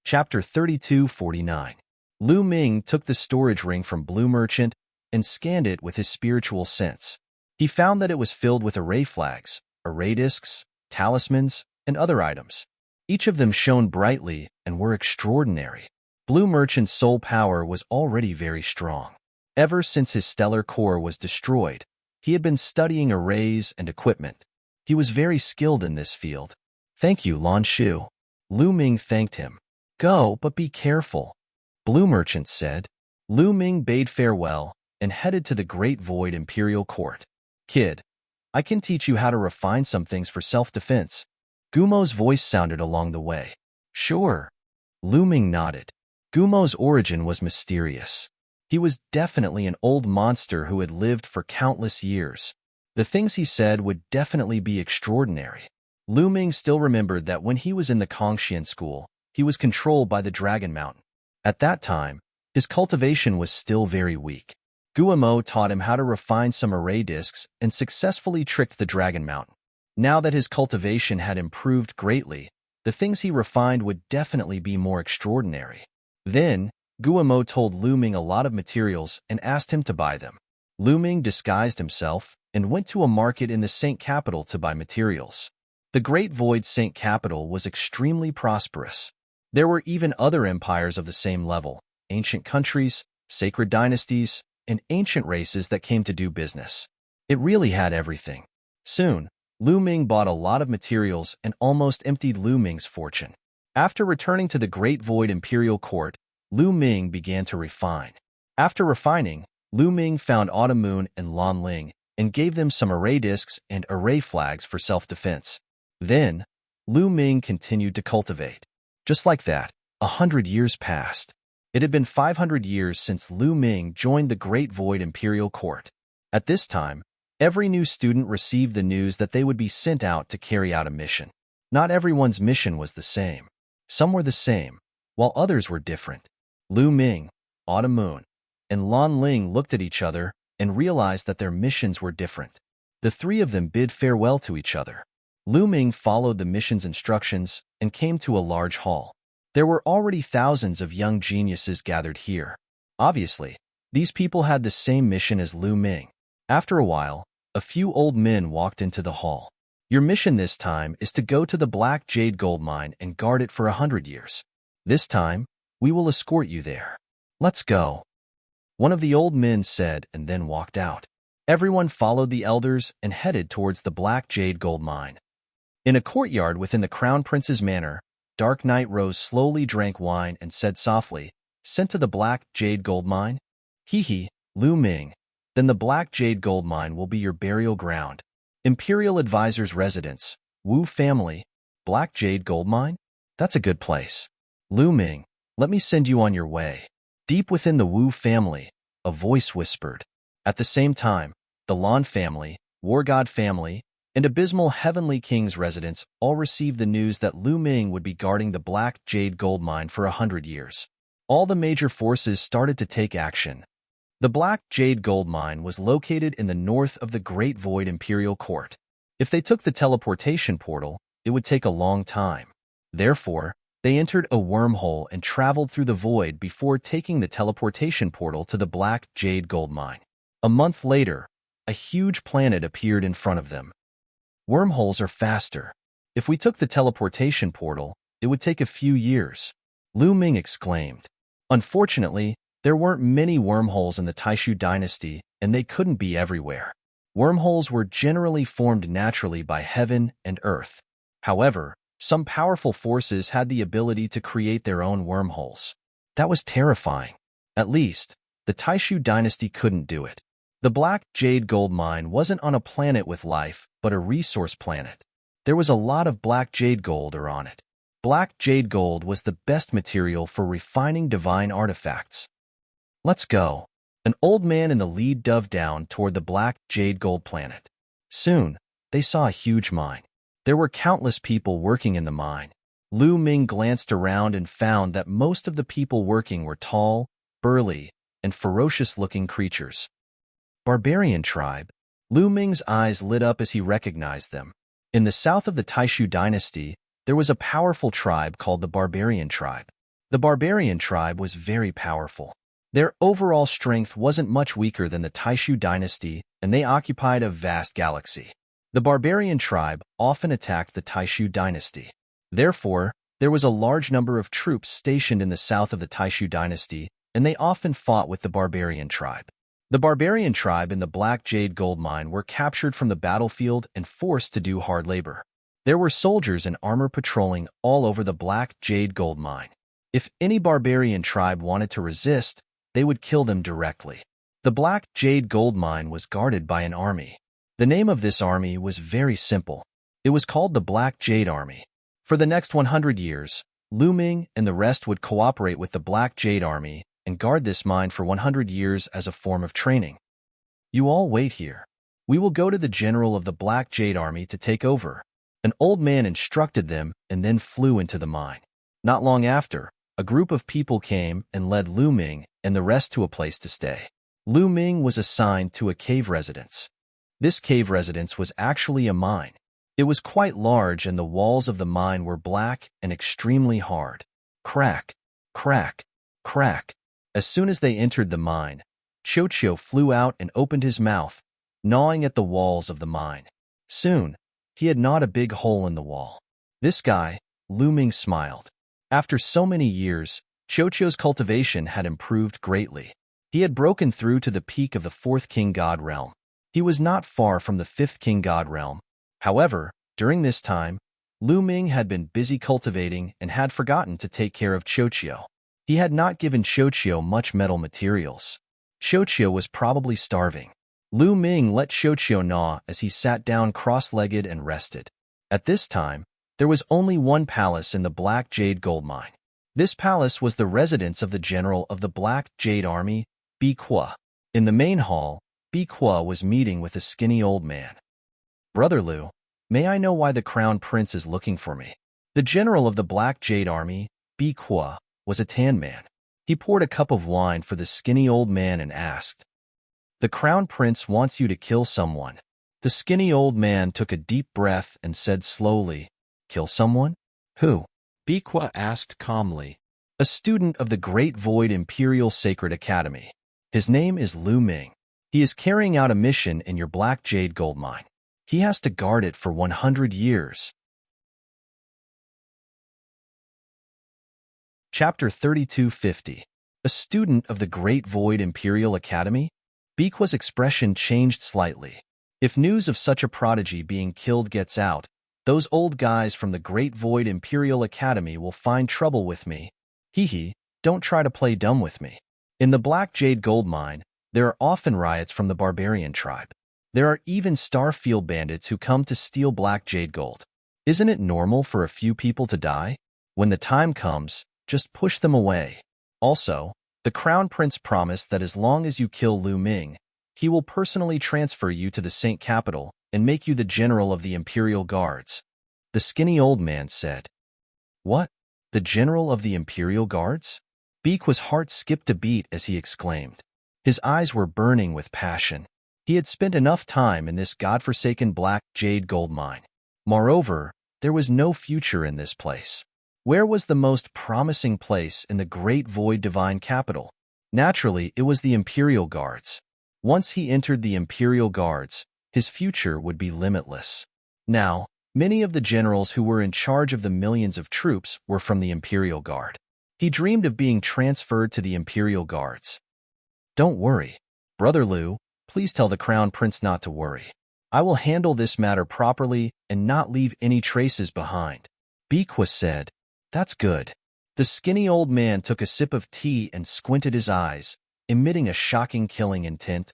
Chapter 3249. Lu Ming took the storage ring from Blue Merchant and scanned it with his spiritual sense. He found that it was filled with array flags, array discs, talismans, and other items. Each of them shone brightly and were extraordinary. Blue Merchant's soul power was already very strong. Ever since his stellar core was destroyed, he had been studying arrays and equipment. He was very skilled in this field. Thank you, Lan Shu. Lu Ming thanked him. Go, but be careful, Blue Merchant said. Lu Ming bade farewell and headed to the Great Void Imperial Court. Kid, I can teach you how to refine some things for self-defense. Gumo's voice sounded along the way. Sure. Lu Ming nodded. Gumo's origin was mysterious. He was definitely an old monster who had lived for countless years. The things he said would definitely be extraordinary. Lu Ming still remembered that when he was in the Kongxian school, he was controlled by the Dragon Mountain. At that time, his cultivation was still very weak. Guamo taught him how to refine some array discs and successfully tricked the Dragon Mountain. Now that his cultivation had improved greatly, the things he refined would definitely be more extraordinary. Then, Guamo told Lu Ming a lot of materials and asked him to buy them. Lu Ming disguised himself and went to a market in the Saint Capital to buy materials. The Great Void Saint Capital was extremely prosperous. There were even other empires of the same level, ancient countries, sacred dynasties, and ancient races that came to do business. It really had everything. Soon, Lu Ming bought a lot of materials and almost emptied Lu Ming's fortune. After returning to the Great Void Imperial Court, Lu Ming began to refine. After refining, Lu Ming found Autumn Moon and Lan Ling and gave them some array discs and array flags for self-defense. Then, Lu Ming continued to cultivate. Just like that, 100 years passed. It had been 500 years since Lu Ming joined the Great Void Imperial Court. At this time, every new student received the news that they would be sent out to carry out a mission. Not everyone's mission was the same. Some were the same, while others were different. Lu Ming, Autumn Moon, and Lan Ling looked at each other and realized that their missions were different. The three of them bid farewell to each other. Lu Ming followed the mission's instructions and came to a large hall. There were already thousands of young geniuses gathered here. Obviously, these people had the same mission as Lu Ming. After a while, a few old men walked into the hall. Your mission this time is to go to the Black Jade Gold Mine and guard it for 100 years. This time, we will escort you there. Let's go, one of the old men said and then walked out. Everyone followed the elders and headed towards the Black Jade Gold Mine. In a courtyard within the Crown Prince's manor, Dark Knight Rose slowly drank wine and said softly, "Sent to the Black Jade Gold Mine? Hee, Lu Ming. Then the Black Jade Gold Mine will be your burial ground. Imperial Advisor's residence, Wu family, Black Jade Gold Mine? That's a good place. Lu Ming, let me send you on your way." Deep within the Wu family, a voice whispered. At the same time, the Lan family, War God family, and Abysmal Heavenly King's residence all received the news that Lu Ming would be guarding the Black Jade Gold Mine for 100 years. All the major forces started to take action. The Black Jade Gold Mine was located in the north of the Great Void Imperial Court. If they took the teleportation portal, it would take a long time. Therefore, they entered a wormhole and traveled through the void before taking the teleportation portal to the Black Jade Gold Mine. A month later, a huge planet appeared in front of them. Wormholes are faster. If we took the teleportation portal, it would take a few years, Lu Ming exclaimed. Unfortunately, there weren't many wormholes in the Taishu dynasty, and they couldn't be everywhere. Wormholes were generally formed naturally by heaven and earth. However, some powerful forces had the ability to create their own wormholes. That was terrifying. At least, the Taishu dynasty couldn't do it. The Black Jade Gold Mine wasn't on a planet with life, but a resource planet. There was a lot of black jade gold on it. Black jade gold was the best material for refining divine artifacts. Let's go. An old man in the lead dove down toward the Black Jade Gold planet. Soon, they saw a huge mine. There were countless people working in the mine. Lu Ming glanced around and found that most of the people working were tall, burly, and ferocious-looking creatures. Barbarian tribe. Lu Ming's eyes lit up as he recognized them. In the south of the Taishu dynasty, there was a powerful tribe called the Barbarian tribe. The Barbarian tribe was very powerful. Their overall strength wasn't much weaker than the Taishu dynasty, and they occupied a vast galaxy. The Barbarian tribe often attacked the Taishu dynasty. Therefore, There was a large number of troops stationed in the south of the Taishu dynasty, and they often fought with the barbarian tribe. The barbarian tribe in the Black Jade Gold Mine were captured from the battlefield and forced to do hard labor. There were soldiers in armor patrolling all over the Black Jade Gold Mine. If any barbarian tribe wanted to resist, they would kill them directly. The Black Jade Gold Mine was guarded by an army. The name of this army was very simple. It was called the Black Jade Army. For the next 100 years, Lu Ming and the rest would cooperate with the Black Jade Army and guard this mine for 100 years as a form of training. You all wait here. We will go to the general of the Black Jade Army to take over. An old man instructed them and then flew into the mine. Not long after, a group of people came and led Lu Ming and the rest to a place to stay. Lu Ming was assigned to a cave residence. This cave residence was actually a mine. It was quite large and the walls of the mine were black and extremely hard. Crack, crack, crack. As soon as they entered the mine, Qiu flew out and opened his mouth, gnawing at the walls of the mine. Soon, he had gnawed a big hole in the wall. This guy, Lu Ming, smiled. After so many years, Qiu's cultivation had improved greatly. He had broken through to the peak of the 4th King God realm. He was not far from the 5th King God realm. However, during this time, Lu Ming had been busy cultivating and had forgotten to take care of Qiu. He had not given Qiu much metal materials. Qiu was probably starving. Lu Ming let Qiu gnaw as he sat down cross-legged and rested. At this time, there was only one palace in the Black Jade Gold Mine. This palace was the residence of the general of the Black Jade Army, Bi Qua. In the main hall, Bi Qua was meeting with a skinny old man. Brother Lu, may I know why the crown prince is looking for me? The general of the Black Jade Army, Bi Qua, was a tan man. He poured a cup of wine for the skinny old man and asked, "The crown prince wants you to kill someone." The skinny old man took a deep breath and said slowly, "Kill someone? Who?" Bi Qua asked calmly. "A student of the Great Void Imperial Sacred Academy. His name is Lu Ming. He is carrying out a mission in your Black Jade Gold Mine. He has to guard it for 100 years. Chapter 3250. A student of the Great Void Imperial Academy? Bi Qua's expression changed slightly. If news of such a prodigy being killed gets out, those old guys from the Great Void Imperial Academy will find trouble with me. Hee, don't try to play dumb with me. In the Black Jade Gold Mine, there are often riots from the barbarian tribe. There are even Starfield bandits who come to steal Black Jade Gold. Isn't it normal for a few people to die? When the time comes, just push them away. Also, the Crown Prince promised that as long as you kill Lu Ming, he will personally transfer you to the Saint Capital and make you the general of the Imperial Guards. The skinny old man said. What? The general of the Imperial Guards? Bi Qua's heart skipped a beat as he exclaimed. His eyes were burning with passion. He had spent enough time in this godforsaken Black Jade Gold Mine. Moreover, there was no future in this place. Where was the most promising place in the Great Void Divine Capital? Naturally, it was the Imperial Guards. Once he entered the Imperial Guards, his future would be limitless. Now, many of the generals who were in charge of the millions of troops were from the Imperial Guard. He dreamed of being transferred to the Imperial Guards. Don't worry. Brother Lu, please tell the Crown Prince not to worry. I will handle this matter properly and not leave any traces behind. Bi Qua said, That's good. The skinny old man took a sip of tea and squinted his eyes, emitting a shocking killing intent.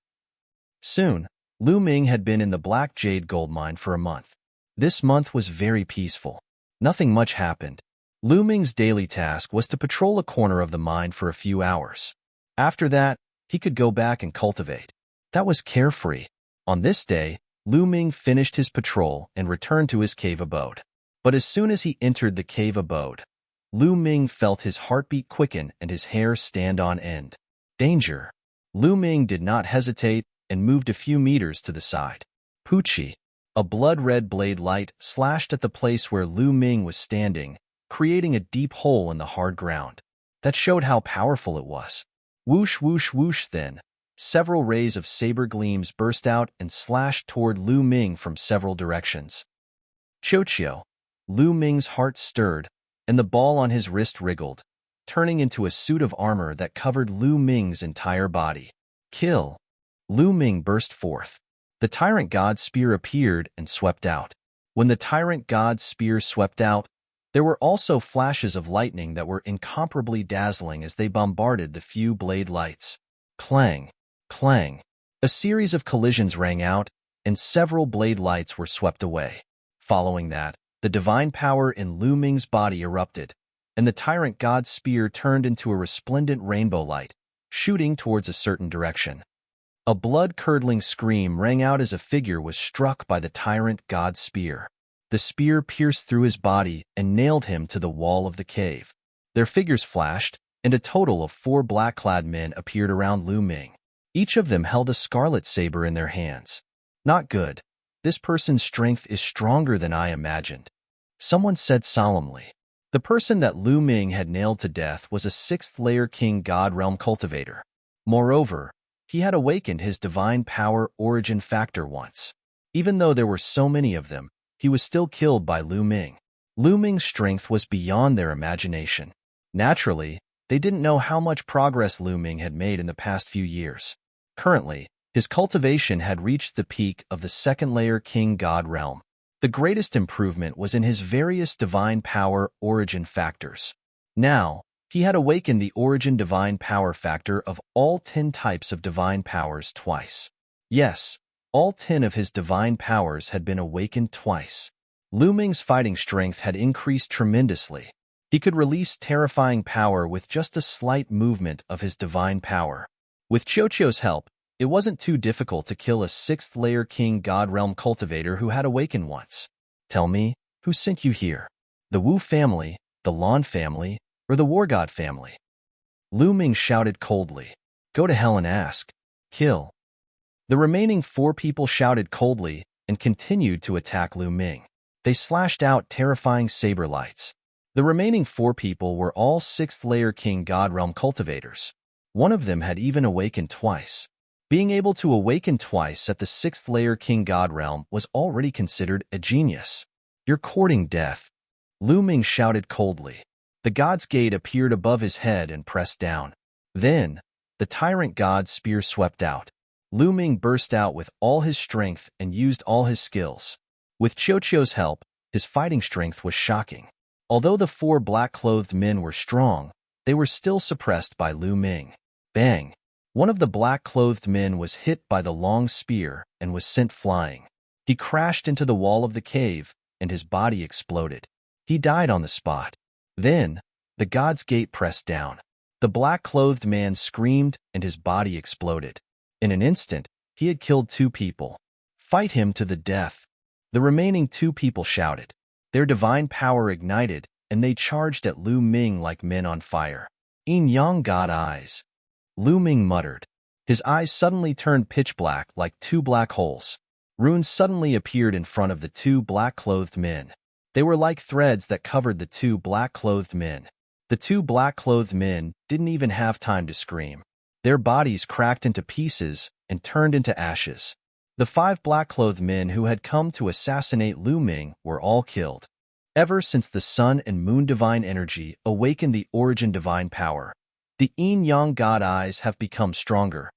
Soon, Lu Ming had been in the Black Jade Gold Mine for a month. This month was very peaceful. Nothing much happened. Lu Ming's daily task was to patrol a corner of the mine for a few hours. After that, he could go back and cultivate. That was carefree. On this day, Lu Ming finished his patrol and returned to his cave abode. But as soon as he entered the cave abode, Lu Ming felt his heartbeat quicken and his hair stand on end. Danger! Lu Ming did not hesitate and moved a few meters to the side. Poochie! A blood-red blade light slashed at the place where Lu Ming was standing, creating a deep hole in the hard ground. That showed how powerful it was. Whoosh, whoosh, whoosh. Then, several rays of saber gleams burst out and slashed toward Lu Ming from several directions. Qiu. Lu Ming's heart stirred, and the ball on his wrist wriggled, turning into a suit of armor that covered Lu Ming's entire body. Kill! Lu Ming burst forth. The tyrant god's spear appeared and swept out. When the tyrant god's spear swept out, there were also flashes of lightning that were incomparably dazzling as they bombarded the few blade lights. Clang! Clang! A series of collisions rang out, and several blade lights were swept away. Following that, the divine power in Lu Ming's body erupted, and the tyrant god's spear turned into a resplendent rainbow light, shooting towards a certain direction. A blood-curdling scream rang out as a figure was struck by the tyrant god's spear. The spear pierced through his body and nailed him to the wall of the cave. Their figures flashed, and a total of 4 black-clad men appeared around Lu Ming. Each of them held a scarlet saber in their hands. Not good. This person's strength is stronger than I imagined, someone said solemnly. The person that Lu Ming had nailed to death was a 6th-layer king god realm cultivator. Moreover, he had awakened his divine power origin factor once. Even though there were so many of them, he was still killed by Lu Ming. Lu Ming's strength was beyond their imagination. Naturally, they didn't know how much progress Lu Ming had made in the past few years. Currently, his cultivation had reached the peak of the 2nd-layer king god realm. The greatest improvement was in his various divine power origin factors. Now, he had awakened the origin divine power factor of all 10 types of divine powers twice. Yes, all 10 of his divine powers had been awakened twice. Lu Ming's fighting strength had increased tremendously. He could release terrifying power with just a slight movement of his divine power. With Qiuqiu's help, it wasn't too difficult to kill a 6th-layer king god realm cultivator who had awakened once. Tell me, who sent you here? The Wu family, the Lan family, or the War God family? Lu Ming shouted coldly. Go to hell and ask. Kill. The remaining 4 people shouted coldly and continued to attack Lu Ming. They slashed out terrifying saber lights. The remaining 4 people were all 6th-layer king god realm cultivators. One of them had even awakened twice. Being able to awaken twice at the 6th-layer king god realm was already considered a genius. You're courting death. Lu Ming shouted coldly. The god's gate appeared above his head and pressed down. Then, the tyrant god's spear swept out. Lu Ming burst out with all his strength and used all his skills. With Qiuqiu's help, his fighting strength was shocking. Although the 4 black-clothed men were strong, they were still suppressed by Lu Ming. Bang! One of the black-clothed men was hit by the long spear and was sent flying. He crashed into the wall of the cave, and his body exploded. He died on the spot. Then, the god's gate pressed down. The black-clothed man screamed, and his body exploded. In an instant, he had killed 2 people. Fight him to the death. The remaining 2 people shouted. Their divine power ignited, and they charged at Lu Ming like men on fire. Yin Yang God eyes. Lu Ming muttered. His eyes suddenly turned pitch black like 2 black holes. Runes suddenly appeared in front of the 2 black-clothed men. They were like threads that covered the 2 black-clothed men. The 2 black-clothed men didn't even have time to scream. Their bodies cracked into pieces and turned into ashes. The 5 black-clothed men who had come to assassinate Lu Ming were all killed. Ever since the sun and moon divine energy awakened the origin divine power, the yin-yang god eyes have become stronger.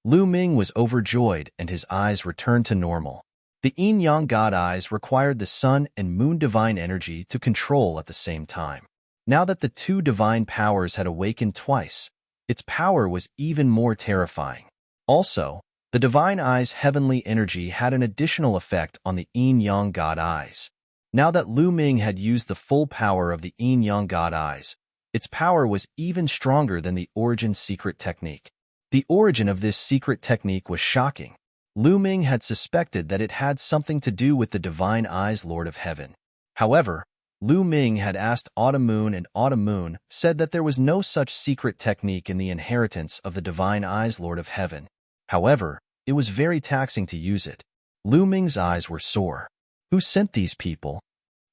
Lu Ming was overjoyed and his eyes returned to normal. The yin-yang god eyes required the sun and moon divine energy to control at the same time. Now that the 2 divine powers had awakened twice, its power was even more terrifying. Also, the divine eye's heavenly energy had an additional effect on the yin-yang god eyes. Now that Lu Ming had used the full power of the yin-yang god eyes, its power was even stronger than the origin secret technique. The origin of this secret technique was shocking. Lu Ming had suspected that it had something to do with the divine eyes Lord of Heaven. However, Lu Ming had asked Autumn Moon, and Autumn Moon said that there was no such secret technique in the inheritance of the divine eyes Lord of Heaven. However, it was very taxing to use it. Lu Ming's eyes were sore. Who sent these people?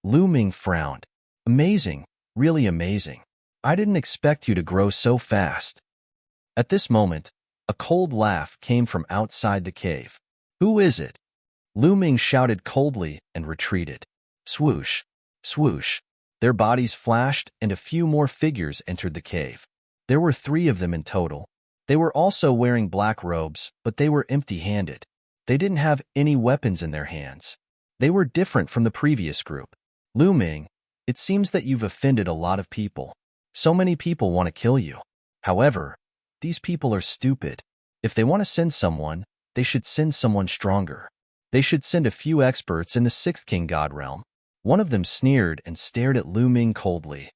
Lu Ming frowned. Amazing, really amazing. I didn't expect you to grow so fast. At this moment, a cold laugh came from outside the cave. Who is it? Lu Ming shouted coldly and retreated. Swoosh, swoosh. Their bodies flashed, and a few more figures entered the cave. There were 3 of them in total. They were also wearing black robes, but they were empty-handed. They didn't have any weapons in their hands. They were different from the previous group. Lu Ming, it seems that you've offended a lot of people. So many people want to kill you. However, these people are stupid. If they want to send someone, they should send someone stronger. They should send a few experts in the 6th King God realm. One of them sneered and stared at Lu Ming coldly.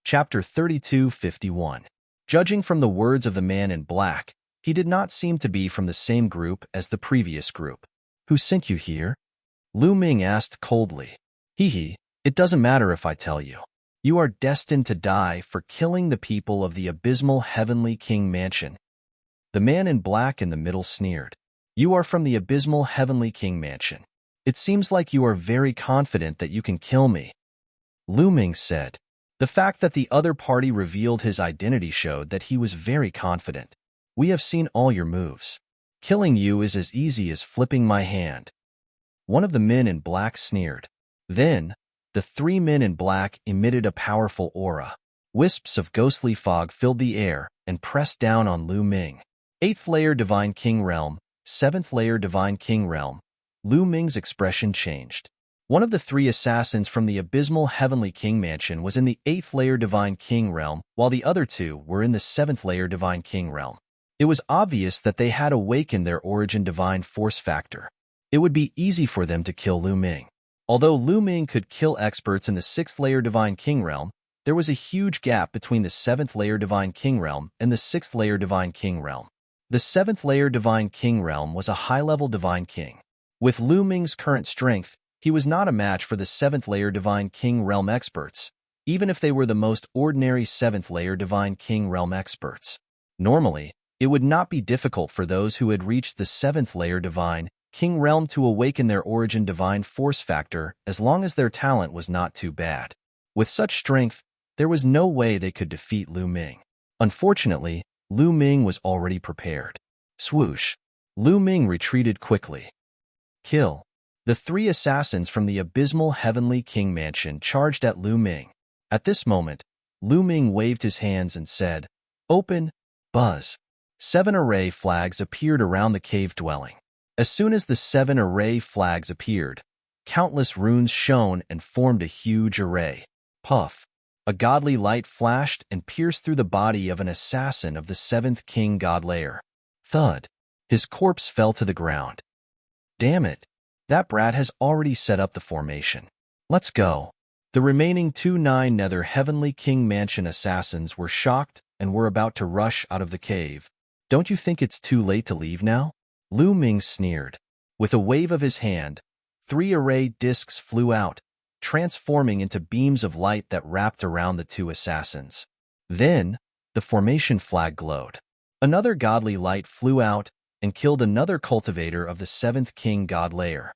Chapter 32:51. Judging from the words of the man in black, he did not seem to be from the same group as the previous group. Who sent you here? Lu Ming asked coldly. Hee, it doesn't matter if I tell you. You are destined to die for killing the people of the abysmal Heavenly King Mansion. The man in black in the middle sneered. You are from the abysmal Heavenly King Mansion. It seems like you are very confident that you can kill me. Lu Ming said. The fact that the other party revealed his identity showed that he was very confident. We have seen all your moves. Killing you is as easy as flipping my hand. One of the men in black sneered. Then, the 3 men in black emitted a powerful aura. Wisps of ghostly fog filled the air and pressed down on Lu Ming. 8th layer Divine King Realm, 7th layer Divine King Realm. Lu Ming's expression changed. One of the 3 assassins from the abysmal Heavenly King Mansion was in the 8th layer Divine King Realm, while the other 2 were in the 7th layer Divine King Realm. It was obvious that they had awakened their origin divine force factor. It would be easy for them to kill Lu Ming. Although Lu Ming could kill experts in the 6th layer Divine King Realm, there was a huge gap between the 7th layer Divine King Realm and the 6th layer Divine King Realm. The 7th layer Divine King Realm was a high-level Divine King. With Lu Ming's current strength, he was not a match for the 7th layer Divine King Realm experts, even if they were the most ordinary 7th layer Divine King Realm experts. Normally, it would not be difficult for those who had reached the 7th layer Divine King Realm to awaken their origin divine force factor as long as their talent was not too bad. With such strength, there was no way they could defeat Lu Ming. Unfortunately, Lu Ming was already prepared. Swoosh! Lu Ming retreated quickly. Kill! The 3 assassins from the abysmal Heavenly King Mansion charged at Lu Ming. At this moment, Lu Ming waved his hands and said, Open! Buzz! 7 array flags appeared around the cave dwelling. As soon as the 7 array flags appeared, countless runes shone and formed a huge array. Puff! A godly light flashed and pierced through the body of an assassin of the 7th King God layer. Thud! His corpse fell to the ground. Damn it! That brat has already set up the formation. Let's go. The remaining 2 Nether Heavenly King Mansion assassins were shocked and were about to rush out of the cave. Don't you think it's too late to leave now? Lu Ming sneered. With a wave of his hand, 3 array discs flew out, transforming into beams of light that wrapped around the 2 assassins. Then, the formation flag glowed. Another godly light flew out and killed another cultivator of the 7th King God layer.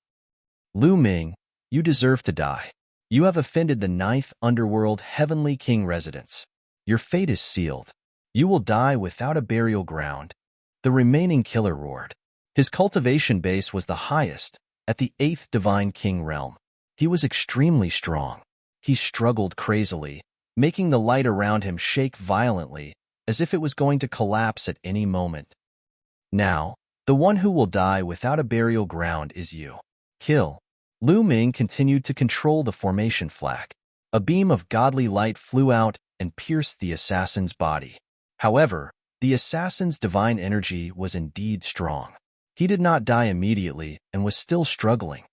Lu Ming, you deserve to die. You have offended the 9th Underworld Heavenly King residents. Your fate is sealed. You will die without a burial ground. The remaining killer roared. His cultivation base was the highest, at the 8th Divine King realm. He was extremely strong. He struggled crazily, making the light around him shake violently, as if it was going to collapse at any moment. Now, the one who will die without a burial ground is you. Kill. Lu Ming continued to control the formation flag. A beam of godly light flew out and pierced the assassin's body. However, the assassin's divine energy was indeed strong. He did not die immediately and was still struggling.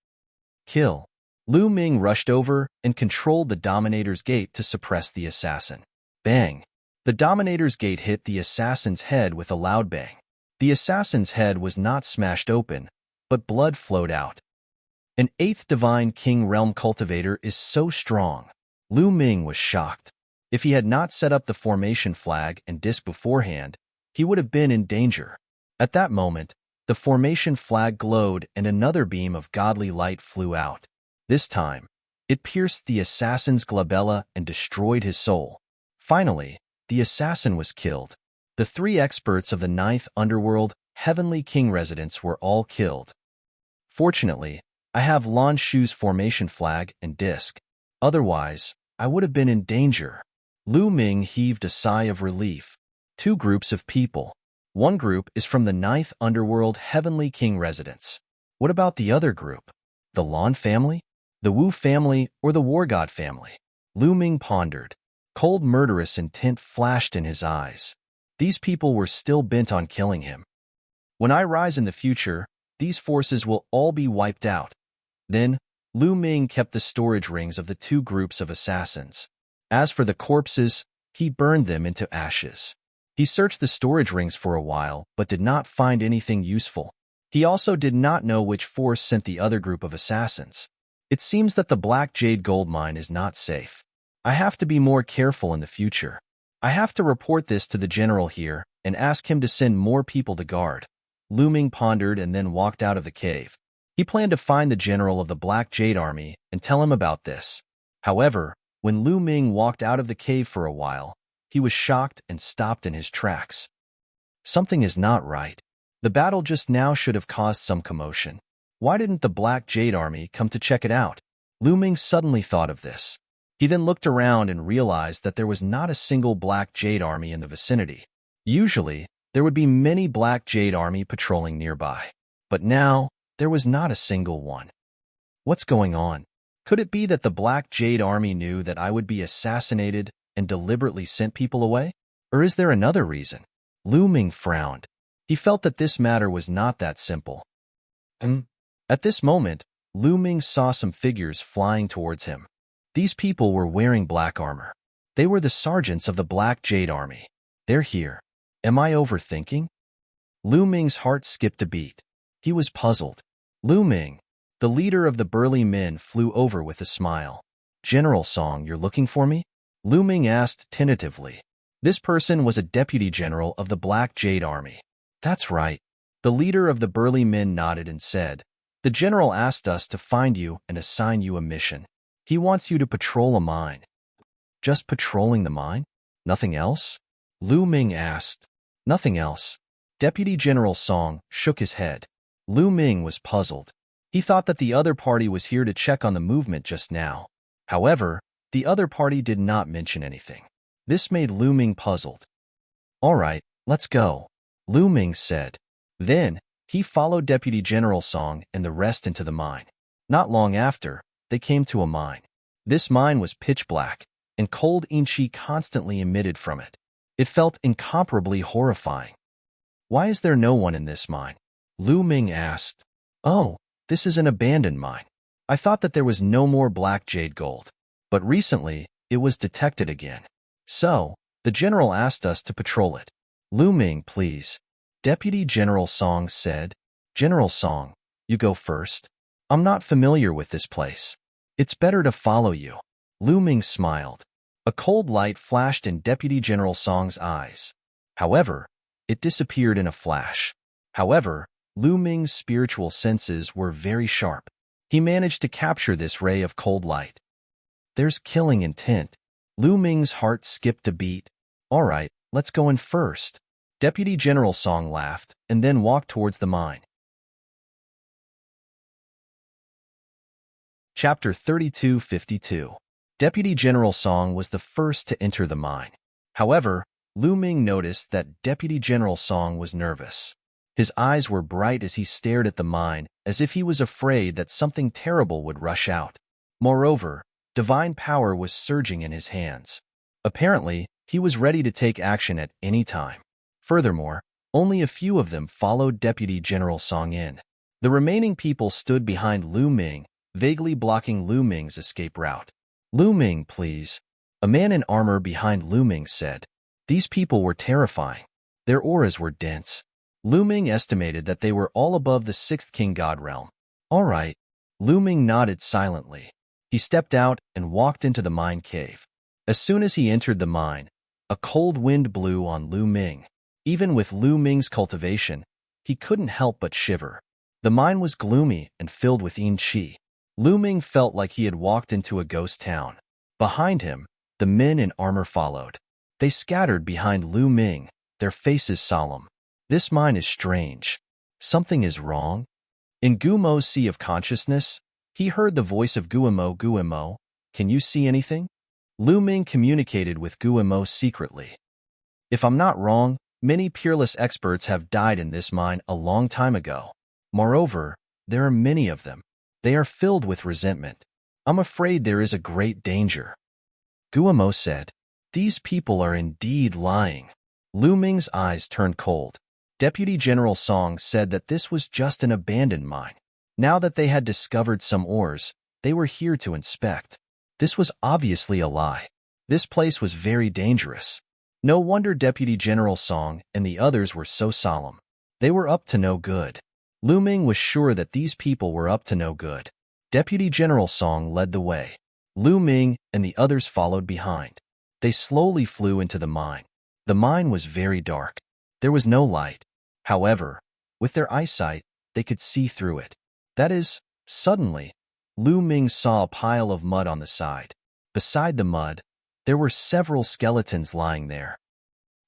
Kill. Lu Ming rushed over and controlled the Dominator's Gate to suppress the assassin. Bang! The Dominator's Gate hit the assassin's head with a loud bang. The assassin's head was not smashed open, but blood flowed out. An 8th Divine King Realm cultivator is so strong. Lu Ming was shocked. If he had not set up the formation flag and disc beforehand, he would have been in danger. At that moment, the formation flag glowed and another beam of godly light flew out. This time, it pierced the assassin's glabella and destroyed his soul. Finally, the assassin was killed. The 3 experts of the 9th Underworld Heavenly King residents were all killed. Fortunately, I have lawn shoes formation flag and disc. Otherwise, I would have been in danger. Lu Ming heaved a sigh of relief. Two groups of people. One group is from the Ninth Underworld Heavenly King residence. What about the other group? The Lan family? The Wu family or the War God family? Lu Ming pondered. Cold murderous intent flashed in his eyes. These people were still bent on killing him. When I rise in the future, these forces will all be wiped out. Then, Lu Ming kept the storage rings of the two groups of assassins. As for the corpses, he burned them into ashes. He searched the storage rings for a while, but did not find anything useful. He also did not know which force sent the other group of assassins. It seems that the Black Jade gold mine is not safe. I have to be more careful in the future. I have to report this to the general here and ask him to send more people to guard. Lu Ming pondered and then walked out of the cave. He planned to find the general of the Black Jade army and tell him about this. However, when Lu Ming walked out of the cave for a while, he was shocked and stopped in his tracks. Something is not right. The battle just now should have caused some commotion. Why didn't the Black Jade army come to check it out? Lu Ming suddenly thought of this. He then looked around and realized that there was not a single Black Jade army in the vicinity. Usually, there would be many Black Jade army patrolling nearby. But now, there was not a single one. What's going on? Could it be that the Black Jade army knew that I would be assassinated and deliberately sent people away? Or is there another reason? Lu Ming frowned. He felt that this matter was not that simple. At this moment, Lu Ming saw some figures flying towards him. These people were wearing black armor. They were the sergeants of the Black Jade army. They're here. Am I overthinking? Lu Ming's heart skipped a beat. He was puzzled. Lu Ming, the leader of the burly men, flew over with a smile. General Song, you're looking for me? Lu Ming asked tentatively. This person was a deputy general of the Black Jade army. That's right. The leader of the burly men nodded and said, the general asked us to find you and assign you a mission. He wants you to patrol a mine. Just patrolling the mine? Nothing else? Lu Ming asked. Nothing else. Deputy General Song shook his head. Lu Ming was puzzled. He thought that the other party was here to check on the movement just now. However, the other party did not mention anything. This made Lu Ming puzzled. All right, let's go, Lu Ming said. Then, he followed Deputy General Song and the rest into the mine. Not long after, they came to a mine. This mine was pitch black, and cold inchi constantly emitted from it. It felt incomparably horrifying. Why is there no one in this mine? Lu Ming asked. Oh, this is an abandoned mine. I thought that there was no more Black Jade gold, but recently it was detected again. So, the general asked us to patrol it. Lu Ming, please. Deputy General Song said. General Song, you go first. I'm not familiar with this place. It's better to follow you. Lu Ming smiled. A cold light flashed in Deputy General Song's eyes. However, it disappeared in a flash. However, Lu Ming's spiritual senses were very sharp. He managed to capture this ray of cold light. There's killing intent. Lu Ming's heart skipped a beat. All right, let's go in first. Deputy General Song laughed and then walked towards the mine. Chapter 3252. Deputy General Song was the first to enter the mine. However, Lu Ming noticed that Deputy General Song was nervous. His eyes were bright as he stared at the mine, as if he was afraid that something terrible would rush out. Moreover, divine power was surging in his hands. Apparently, he was ready to take action at any time. Furthermore, only a few of them followed Deputy General Song in. The remaining people stood behind Lu Ming, vaguely blocking Lu Ming's escape route. Lu Ming, please. A man in armor behind Lu Ming said. These people were terrifying. Their auras were dense. Lu Ming estimated that they were all above the 6th King God realm. All right. Lu Ming nodded silently. He stepped out and walked into the mine cave. As soon as he entered the mine, a cold wind blew on Lu Ming. Even with Lu Ming's cultivation, he couldn't help but shiver. The mine was gloomy and filled with yin qi. Lu Ming felt like he had walked into a ghost town. Behind him, the men in armor followed. They scattered behind Lu Ming, their faces solemn. This mine is strange. Something is wrong. In Gumo's Sea of Consciousness, He heard the voice of Guimo. Guimo, can you see anything? Lu Ming communicated with Guimo secretly. If I'm not wrong, many peerless experts have died in this mine a long time ago. Moreover, there are many of them. They are filled with resentment. I'm afraid there is a great danger. Guimo said, these people are indeed lying. Lu Ming's eyes turned cold. Deputy General Song said that this was just an abandoned mine. Now that they had discovered some ores, they were here to inspect. This was obviously a lie. This place was very dangerous. No wonder Deputy General Song and the others were so solemn. They were up to no good. Lu Ming was sure that these people were up to no good. Deputy General Song led the way. Lu Ming and the others followed behind. They slowly flew into the mine. The mine was very dark. There was no light. However, with their eyesight, they could see through it. That is, suddenly, Lu Ming saw a pile of mud on the side. Beside the mud, there were several skeletons lying there.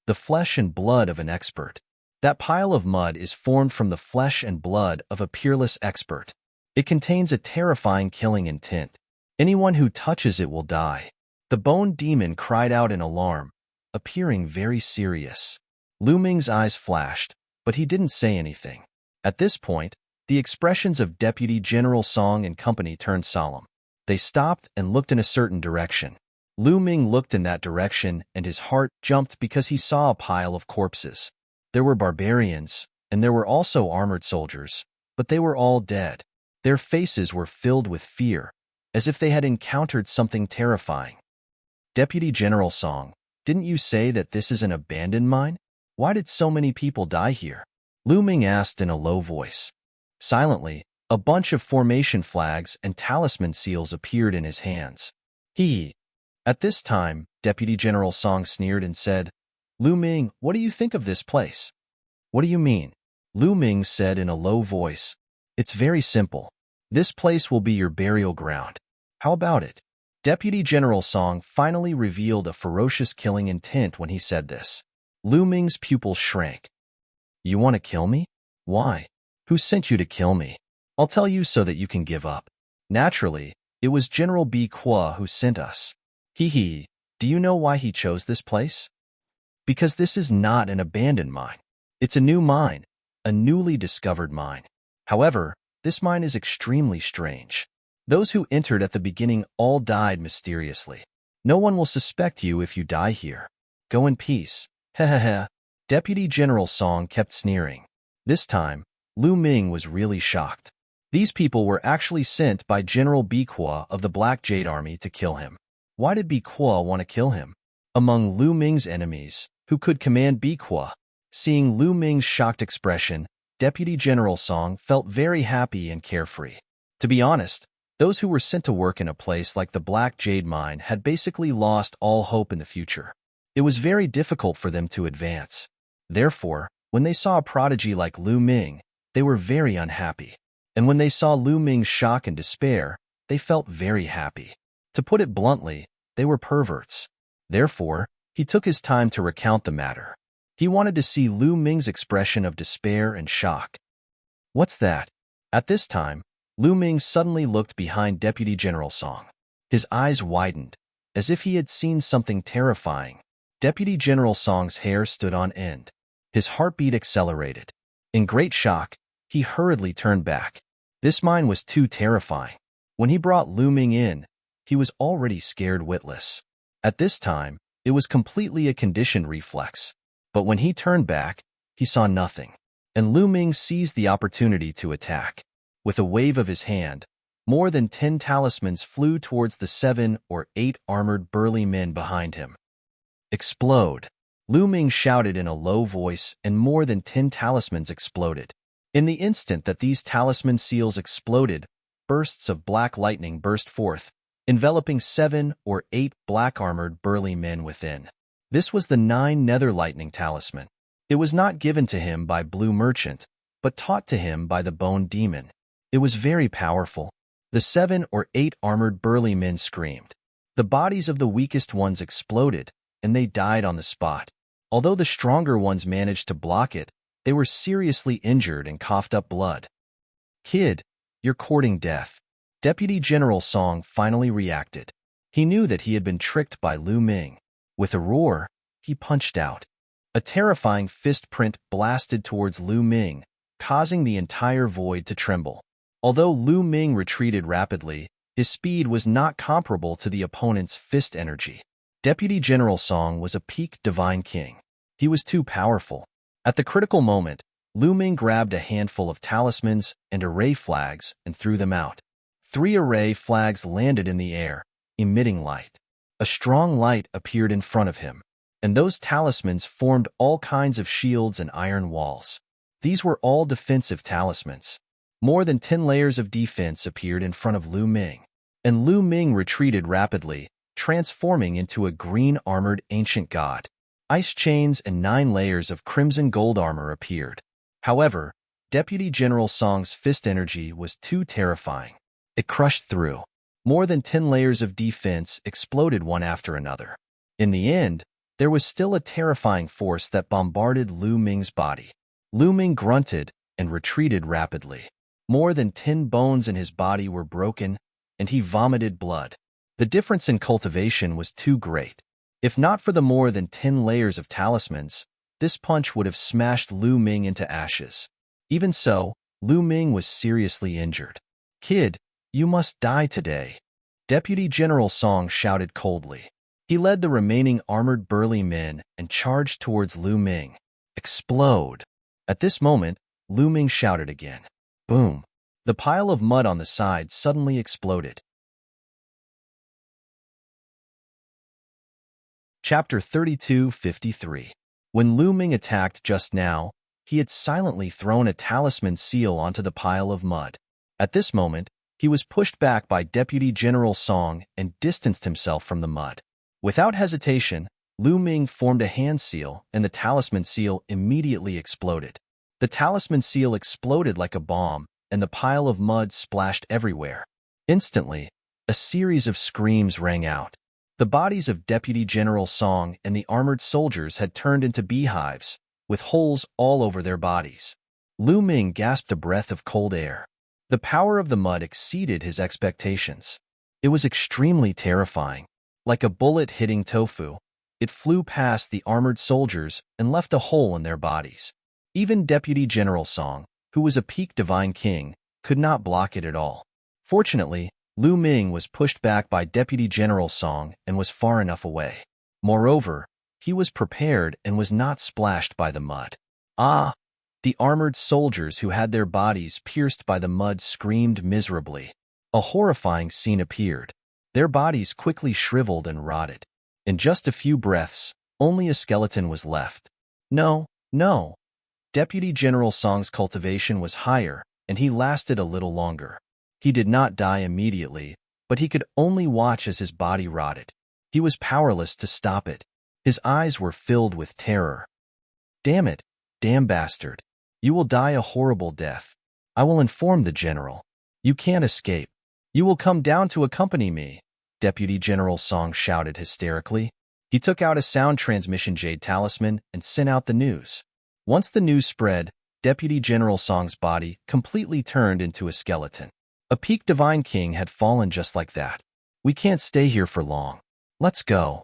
The flesh and blood of an expert. That pile of mud is formed from the flesh and blood of a peerless expert. It contains a terrifying killing intent. Anyone who touches it will die. The bone demon cried out in alarm, appearing very serious. Lu Ming's eyes flashed, but he didn't say anything. At this point, the expressions of Deputy General Song and company turned solemn. They stopped and looked in a certain direction. Lu Ming looked in that direction and his heart jumped because he saw a pile of corpses. There were barbarians, and there were also armored soldiers, but they were all dead. Their faces were filled with fear, as if they had encountered something terrifying. Deputy General Song, didn't you say that this is an abandoned mine? Why did so many people die here? Lu Ming asked in a low voice. Silently, a bunch of formation flags and talisman seals appeared in his hands. Hee. At this time, Deputy General Song sneered and said, Lu Ming, what do you think of this place? What do you mean? Lu Ming said in a low voice. It's very simple. This place will be your burial ground. How about it? Deputy General Song finally revealed a ferocious killing intent when he said this. Lu Ming's pupils shrank. You want to kill me? Why? Who sent you to kill me? I'll tell you so that you can give up. Naturally, it was General B. Kwa who sent us. Hee. Do you know why he chose this place? Because this is not an abandoned mine. It's a new mine, a newly discovered mine. However, this mine is extremely strange. Those who entered at the beginning all died mysteriously. No one will suspect you if you die here. Go in peace. Hehehe. Deputy General Song kept sneering. This time, Lu Ming was really shocked. These people were actually sent by General B. Kwa of the Black Jade Army to kill him. Why did B. Kwa want to kill him? Among Lu Ming's enemies, who could command B. Kwa? Seeing Lu Ming's shocked expression, Deputy General Song felt very happy and carefree. To be honest, those who were sent to work in a place like the Black Jade Mine had basically lost all hope in the future. It was very difficult for them to advance. Therefore, when they saw a prodigy like Lu Ming, they were very unhappy. And when they saw Lu Ming's shock and despair, they felt very happy. To put it bluntly, they were perverts. Therefore, he took his time to recount the matter. He wanted to see Lu Ming's expression of despair and shock. What's that? At this time, Lu Ming suddenly looked behind Deputy General Song. His eyes widened, as if he had seen something terrifying. Deputy General Song's hair stood on end. His heartbeat accelerated. In great shock, he hurriedly turned back. This mine was too terrifying. When he brought Lu Ming in, he was already scared witless. At this time, it was completely a conditioned reflex. But when he turned back, he saw nothing, and Lu Ming seized the opportunity to attack. With a wave of his hand, more than 10 talismans flew towards the 7 or 8 armored burly men behind him. Explode! Lu Ming shouted in a low voice, and more than 10 talismans exploded. In the instant that these talisman seals exploded, bursts of black lightning burst forth, enveloping 7 or 8 black-armored burly men within. This was the 9 Nether Lightning Talisman. It was not given to him by Blue Merchant, but taught to him by the Bone Demon. It was very powerful. The 7 or 8 armored burly men screamed. The bodies of the weakest ones exploded, and they died on the spot. Although the stronger ones managed to block it, they were seriously injured and coughed up blood. Kid, you're courting death. Deputy General Song finally reacted. He knew that he had been tricked by Lu Ming. With a roar, he punched out. A terrifying fist print blasted towards Lu Ming, causing the entire void to tremble. Although Lu Ming retreated rapidly, his speed was not comparable to the opponent's fist energy. Deputy General Song was a peak divine king. He was too powerful. At the critical moment, Lu Ming grabbed a handful of talismans and array flags and threw them out. 3 array flags landed in the air, emitting light. A strong light appeared in front of him, and those talismans formed all kinds of shields and iron walls. These were all defensive talismans. More than 10 layers of defense appeared in front of Lu Ming, and Lu Ming retreated rapidly, transforming into a green-armored ancient god. Ice chains and 9 layers of crimson gold armor appeared. However, Deputy General Song's fist energy was too terrifying. It crushed through. More than 10 layers of defense exploded one after another. In the end, there was still a terrifying force that bombarded Lu Ming's body. Lu Ming grunted and retreated rapidly. More than 10 bones in his body were broken, and he vomited blood. The difference in cultivation was too great. If not for the more than 10 layers of talismans, this punch would have smashed Lu Ming into ashes. Even so, Lu Ming was seriously injured. "Kid, you must die today," Deputy General Song shouted coldly. He led the remaining armored burly men and charged towards Lu Ming. "Explode!" At this moment, Lu Ming shouted again. Boom! The pile of mud on the side suddenly exploded. Chapter 32:53. When Lu Ming attacked just now, he had silently thrown a talisman seal onto the pile of mud. At this moment, he was pushed back by Deputy General Song and distanced himself from the mud. Without hesitation, Lu Ming formed a hand seal, and the talisman seal immediately exploded. The talisman seal exploded like a bomb, and the pile of mud splashed everywhere. Instantly, a series of screams rang out. The bodies of Deputy General Song and the armored soldiers had turned into beehives, with holes all over their bodies. Lu Ming gasped a breath of cold air. The power of the mud exceeded his expectations. It was extremely terrifying. Like a bullet hitting tofu, it flew past the armored soldiers and left a hole in their bodies. Even Deputy General Song, who was a peak divine king, could not block it at all. Fortunately, Lu Ming was pushed back by Deputy General Song and was far enough away. Moreover, he was prepared and was not splashed by the mud. Ah! The armored soldiers who had their bodies pierced by the mud screamed miserably. A horrifying scene appeared. Their bodies quickly shriveled and rotted. In just a few breaths, only a skeleton was left. No, no. Deputy General Song's cultivation was higher, and he lasted a little longer. He did not die immediately, but he could only watch as his body rotted. He was powerless to stop it. His eyes were filled with terror. "Damn it, damn bastard. You will die a horrible death. I will inform the general. You can't escape. You will come down to accompany me," Deputy General Song shouted hysterically. He took out a sound transmission jade talisman and sent out the news. Once the news spread, Deputy General Song's body completely turned into a skeleton. A peak divine king had fallen just like that. "We can't stay here for long. Let's go."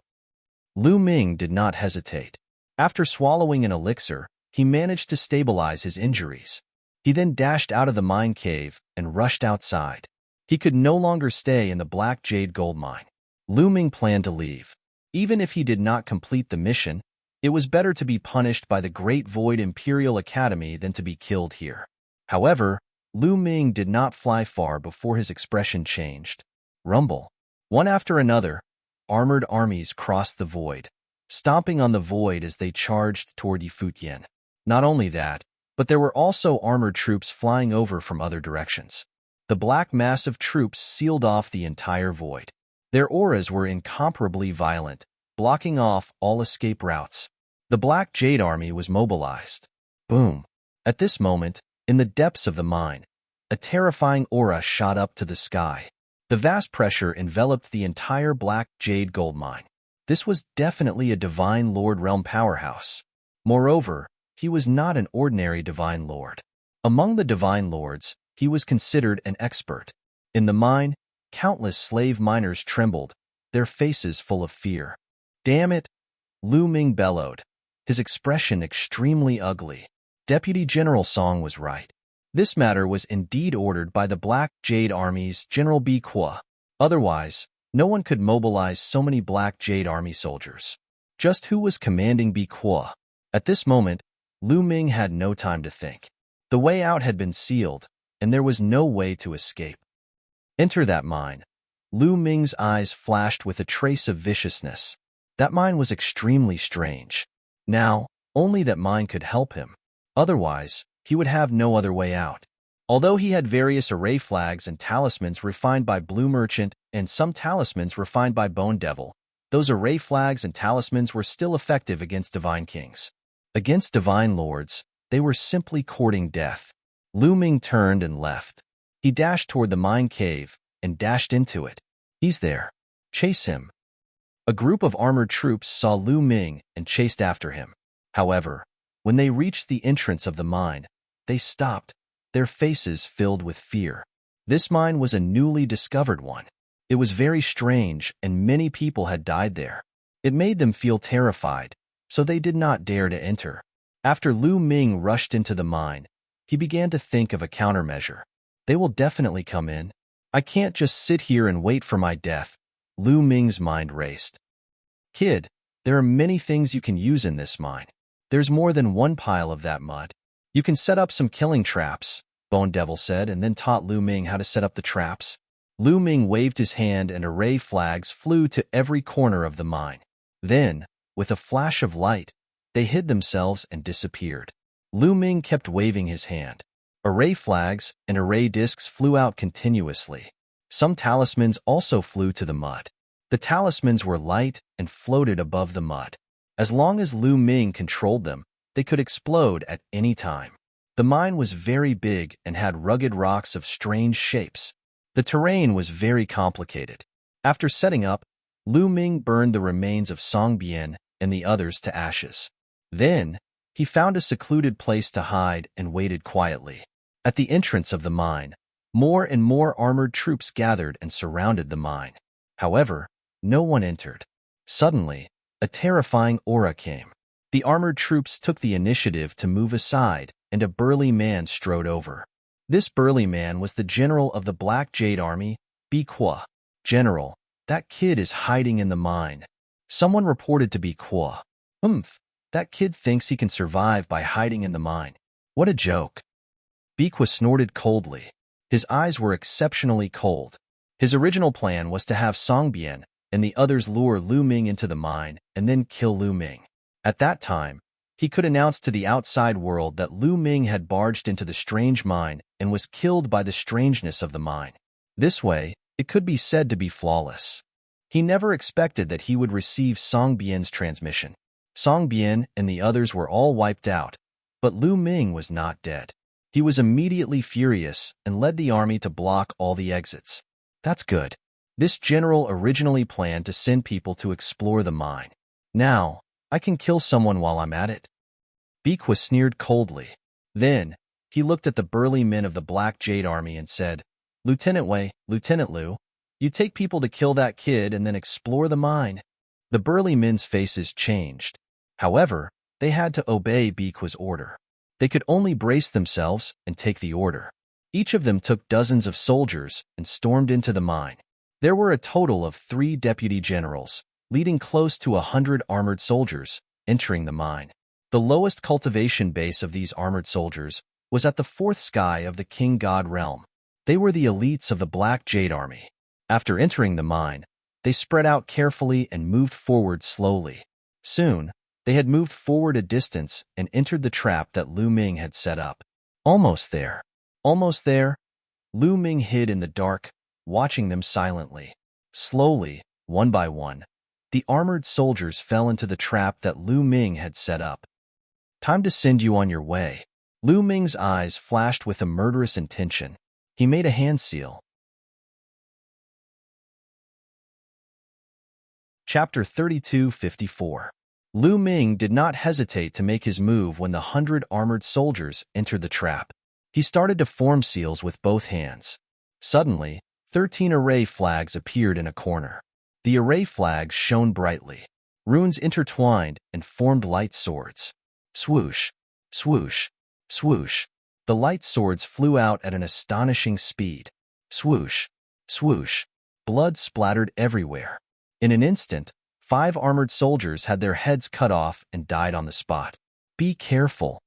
Lu Ming did not hesitate. After swallowing an elixir, he managed to stabilize his injuries. He then dashed out of the mine cave and rushed outside. He could no longer stay in the Black Jade gold mine. Lu Ming planned to leave. Even if he did not complete the mission, it was better to be punished by the Great Void Imperial Academy than to be killed here. However, Lu Ming did not fly far before his expression changed. Rumble. One after another, armored armies crossed the void, stomping on the void as they charged toward Yifutien. Not only that, but there were also armored troops flying over from other directions. The black mass of troops sealed off the entire void. Their auras were incomparably violent, blocking off all escape routes. The Black Jade Army was mobilized. Boom. At this moment, in the depths of the mine, a terrifying aura shot up to the sky. The vast pressure enveloped the entire Black Jade gold mine. This was definitely a Divine Lord realm powerhouse. Moreover, he was not an ordinary Divine Lord. Among the Divine Lords, he was considered an expert. In the mine, countless slave miners trembled, their faces full of fear. "Damn it!" Lu Ming bellowed, his expression extremely ugly. Deputy General Song was right. This matter was indeed ordered by the Black Jade Army's General Bi Kwa. Otherwise, no one could mobilize so many Black Jade Army soldiers. Just who was commanding Bi Kwa? At this moment, Lu Ming had no time to think. The way out had been sealed, and there was no way to escape. Enter that mine. Lu Ming's eyes flashed with a trace of viciousness. That mine was extremely strange. Now, only that mine could help him. Otherwise, he would have no other way out. Although he had various array flags and talismans refined by Blue Merchant and some talismans refined by Bone Devil, those array flags and talismans were still effective against divine kings. Against divine lords, they were simply courting death. Lu Ming turned and left. He dashed toward the mine cave and dashed into it. "He's there. Chase him." A group of armored troops saw Lu Ming and chased after him. However, when they reached the entrance of the mine, they stopped, their faces filled with fear. This mine was a newly discovered one. It was very strange, and many people had died there. It made them feel terrified, so they did not dare to enter. After Lu Ming rushed into the mine, he began to think of a countermeasure. They will definitely come in. I can't just sit here and wait for my death. Lu Ming's mind raced. "Kid, there are many things you can use in this mine. There's more than one pile of that mud. You can set up some killing traps," Bone Devil said, and then taught Lu Ming how to set up the traps. Lu Ming waved his hand and array flags flew to every corner of the mine. Then, with a flash of light, they hid themselves and disappeared. Lu Ming kept waving his hand. Array flags and array discs flew out continuously. Some talismans also flew to the mud. The talismans were light and floated above the mud. As long as Lu Ming controlled them, they could explode at any time. The mine was very big and had rugged rocks of strange shapes. The terrain was very complicated. After setting up, Lu Ming burned the remains of Song Bian and the others to ashes. Then, he found a secluded place to hide and waited quietly. At the entrance of the mine, more and more armored troops gathered and surrounded the mine. However, no one entered. Suddenly, a terrifying aura came. The armored troops took the initiative to move aside, and a burly man strode over. This burly man was the general of the Black Jade Army, Bi Kwa. "General, that kid is hiding in the mine." Someone reported to Bi Kwa. That kid thinks he can survive by hiding in the mine. What a joke." Bi Kwa snorted coldly. His eyes were exceptionally cold. His original plan was to have Song Bian and the others lure Lu Ming into the mine and then kill Lu Ming. At that time, he could announce to the outside world that Lu Ming had barged into the strange mine and was killed by the strangeness of the mine. This way, it could be said to be flawless. He never expected that he would receive Song Bian's transmission. Song Bian and the others were all wiped out, but Lu Ming was not dead. He was immediately furious and led the army to block all the exits. That's good. This general originally planned to send people to explore the mine. Now, I can kill someone while I'm at it. Bi Kwa sneered coldly. Then, he looked at the burly men of the Black Jade Army and said, "Lieutenant Wei, Lieutenant Lu, you take people to kill that kid and then explore the mine." The burly men's faces changed. However, they had to obey Bi Kwa's order. They could only brace themselves and take the order. Each of them took dozens of soldiers and stormed into the mine. There were a total of 3 deputy generals, leading close to 100 armored soldiers, entering the mine. The lowest cultivation base of these armored soldiers was at the 4th sky of the King God realm. They were the elites of the Black Jade Army. After entering the mine, they spread out carefully and moved forward slowly. Soon, they had moved forward a distance and entered the trap that Lu Ming had set up. Almost there. Almost there. Lu Ming hid in the dark, watching them silently. Slowly, one by one, the armored soldiers fell into the trap that Lu Ming had set up. "Time to send you on your way." Lu Ming's eyes flashed with a murderous intention. He made a hand seal. Chapter 3254. Lu Ming did not hesitate to make his move when the 100 armored soldiers entered the trap. He started to form seals with both hands. Suddenly, 13 array flags appeared in a corner. The array flags shone brightly. Runes intertwined and formed light swords. Swoosh, swoosh, swoosh. The light swords flew out at an astonishing speed. Swoosh, swoosh. Blood splattered everywhere. In an instant, 5 armored soldiers had their heads cut off and died on the spot. Be careful,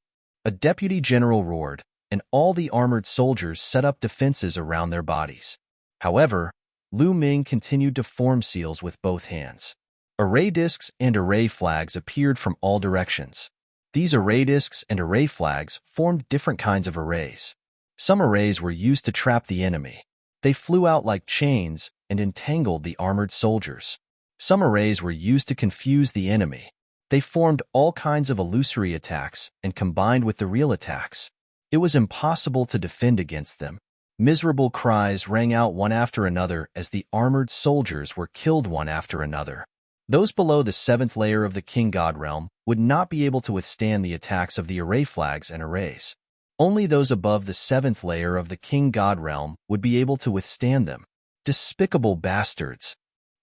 a deputy general roared, and all the armored soldiers set up defenses around their bodies. However, Lu Ming continued to form seals with both hands. Array discs and array flags appeared from all directions. These array discs and array flags formed different kinds of arrays. Some arrays were used to trap the enemy. They flew out like chains and entangled the armored soldiers. Some arrays were used to confuse the enemy. They formed all kinds of illusory attacks and combined with the real attacks. It was impossible to defend against them. Miserable cries rang out one after another as the armored soldiers were killed one after another. Those below the 7th layer of the King God realm would not be able to withstand the attacks of the array flags and arrays. Only those above the 7th layer of the King God realm would be able to withstand them. Despicable bastards,